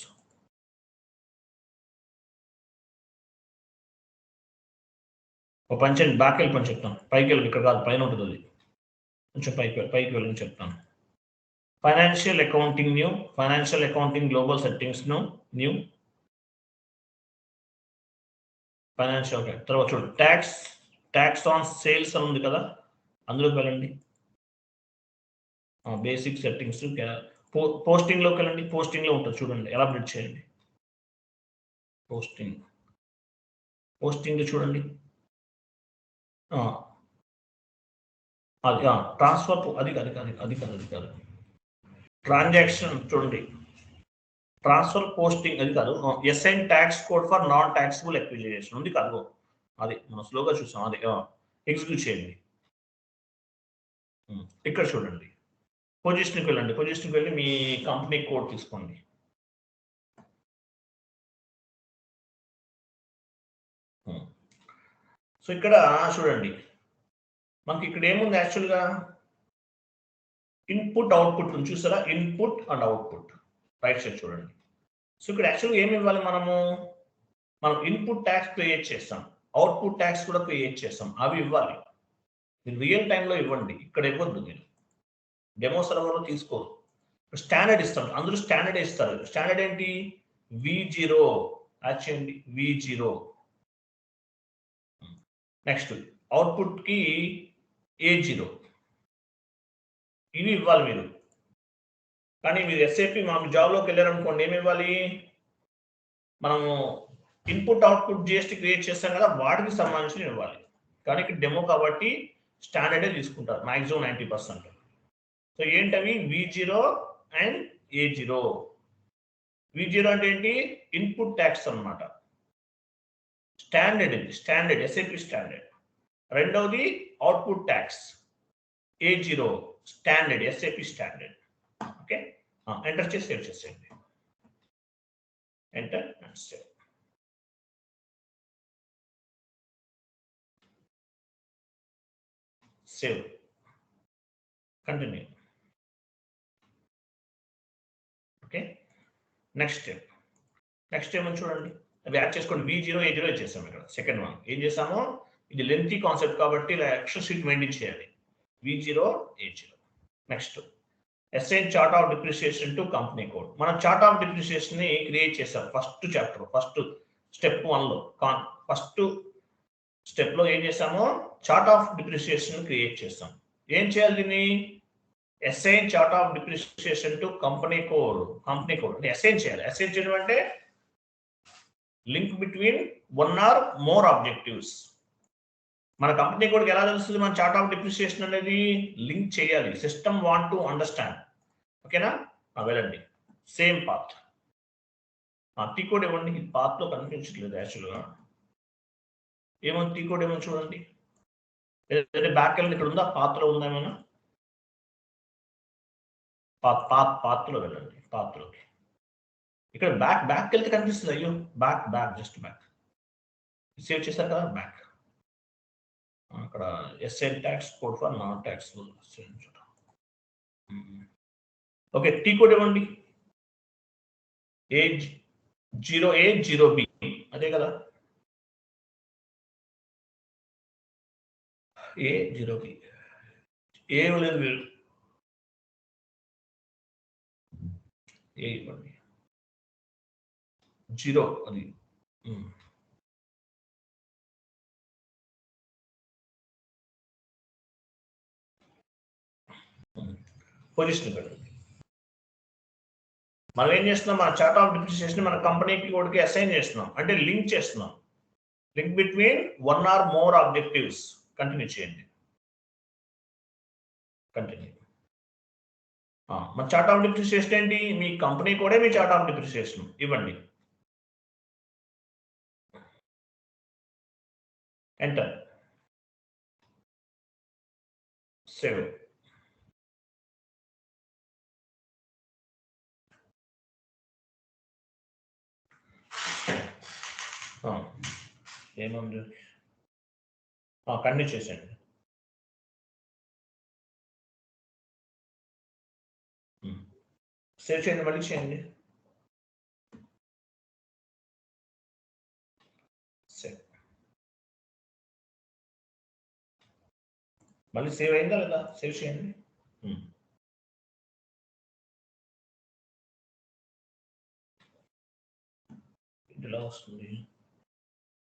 ఒక పని చేయండి, బ్యాక్ వెళ్ళి పని చెప్తాను. పైకి వెళ్ళి, ఇక్కడ కాదు, పైన ఉంటుంది అది. కొంచెం పైకి వెళ్ళని చెప్తాను. Financial accounting new, financial accounting global settings new, financial. తర్వాత చూడండి, ట్యాక్స్ ఆన్ సేల్స్ అని ఉంది కదా, అందులోకి వెళ్ళండి. బేసిక్ సెట్టింగ్స్, పోస్టింగ్లోకి వెళ్ళండి. పోస్టింగ్లో ఉంటుంది చూడండి, ఎలాబరేట్ చేయండి. పోస్టింగ్ చూడండి. అది ట్రాన్స్ఫర్, అది కాదు. ట్రాన్సాక్షన్ చూడండి, ట్రాన్స్ఫర్ పోస్టింగ్ అది కాదు. Assign tax code for non taxable acquisition ఉంది కాదు, అది మనం స్లోగా చూసాం. అది ఎగ్జిక్యూట్ చేయండి. ఇక్కడ చూడండి, పొజిషన్కి వెళ్ళండి. పొజిషన్కి వెళ్ళి మీ కంపెనీ కోడ్ తీసుకోండి. సో ఇక్కడ చూడండి, మనకి ఇక్కడ ఏముంది యాక్చువల్గా? ఇన్పుట్ అవుట్పుట్ ఉంది చూసారా? Input and output right side చూడండి. సో ఇక్కడ యాక్చువల్గా ఏమి ఇవ్వాలి? మనం ఇన్పుట్ ట్యాక్స్ క్రియేట్ చేస్తాం, అవుట్పుట్ ట్యాక్స్ కూడా క్రియేట్ చేస్తాం. అవి ఇవ్వాలి. మీరు రియల్ టైంలో ఇవ్వండి, ఇక్కడ ఇవ్వద్దు. మీరు డెమో సర్వర్లో తీసుకోరు. స్టాండర్డ్ ఇస్తాం, అందరూ స్టాండర్డ్ ఇస్తారు. స్టాండర్డ్ ఏంటి? V0 యాడ్ చేయండి, V0. నెక్స్ట్ అవుట్పుట్కి A0, ఇవి ఇవ్వాలి మీరు. కానీ మీరు ఎస్ఏపి మనం జాబ్లోకి వెళ్ళారనుకోండి, ఏమి ఇవ్వాలి? మనము ఇన్పుట్ అవుట్పుట్ జిఎస్టీ క్రియేట్ చేస్తాం కదా, వాటికి సంబంధించి ఇవ్వాలి. కానీ ఇక్కడ డెమో కాబట్టి స్టాండర్డే తీసుకుంటారు మ్యాక్సిమం 90%. సో ఏంటవి? V0 and A0. V0 అంటే ఏంటి? ఇన్పుట్ ట్యాక్స్ అన్నమాట. స్టాండర్డ్, ఇది స్టాండర్డ్, ఎస్ఏపి స్టాండర్డ్. రెండవది output tax, A0 standard, SAP standard. Okay, enter చేసి సేవ్ చేసేయండి. Enter and save. Save, continue. Okay, next ఏమని చూడండి, అవి యాడ్ చేసుకోండి. V0 A0 చేసాము. ఇక్కడ సెకండ్ వన్ ఏం చేసాము? ఇది లెంతీ కాన్సెప్ట్ కాబట్టి ఇలా ఎక్స్ట్రా షీట్ మెయింటైన్ చేయాలి. V0 A0. Next assign chart of depreciation to company code. మనం చార్ట్ ఆఫ్ డిప్రిసియేషన్ ని క్రియేట్ చేసాం ఫస్ట్ చాప్టర్, ఫస్ట్ స్టెప్ 1లో. ఫస్ట్ స్టెప్ లో ఏం చేసామో చార్ట్ ఆఫ్ డిప్రిసియేషన్ క్రియేట్ చేస్తాం. ఏం చేయాలి దీన్ని? Assign chart of depreciation to company code అంటే అసైన్ చేయాలి. అసైన్ చేయడం అంటే link between one or more objectives. మన కంపెనీ కోడ్కి ఎలా తెలుస్తుంది మన చార్ట్ ఆఫ్ డిప్రిసియేషన్ అనేది? లింక్ చేయాలి. System want to understand. ఓకేనా? వెళ్ళండి సేమ్ పాత్. టీ కోడ్ ఇవ్వండి. పాత్లో కనిపించట్లేదు యాక్చువల్గా. ఏమో టీ కోడ్ ఏమో చూడండి. బ్యాక్ వెళ్ళండి. ఇక్కడ ఉందా? పాత్రలో ఉందా ఏమైనా? పాత్రలో వెళ్ళండి. పాత్రలోకి ఇక్కడ బ్యాక్ వెళ్తే కనిపిస్తుంది. అయ్యో బ్యాక్ జస్ట్ బ్యాక్. సేవ్ చేశారు కదా, బ్యాక్. అక్కడ SN tax code for non taxable. Okay, T code ఇవ్వండి. A0A0B అదే కదా? A0B ఏ లేదు వీళ్ళు. ఏ ఇవ్వండి. 0 అది. పొజిషన్ పెట్టండి. మనం ఏం చేస్తున్నాం? మన చార్ట్ ఆఫ్ డిప్రిసియేషన్ మన కంపెనీకి కోడ్కి అసైన్ చేస్తున్నాం, అంటే లింక్ చేస్తున్నాం. Link between one or more objectives. Continue చేయండి. కంటిన్యూ. మన చార్ట్ ఆఫ్ డిప్రిసియేషన్ ఏంటి? మీ కంపెనీ కూడా మీ చార్ట్ ఆఫ్ డిప్రిసియేషన్ ఇవ్వండి. ఎంటర్. సేవ్. ఏముంది? కంటిన్యూ చేసేయండి. సేవ్ చేయండి, మళ్ళీ చేయండి. సేవ్. మళ్ళీ సేవ్ అయిందా లేదా? సేవ్ చేయండి. ఇలా వస్తుంది.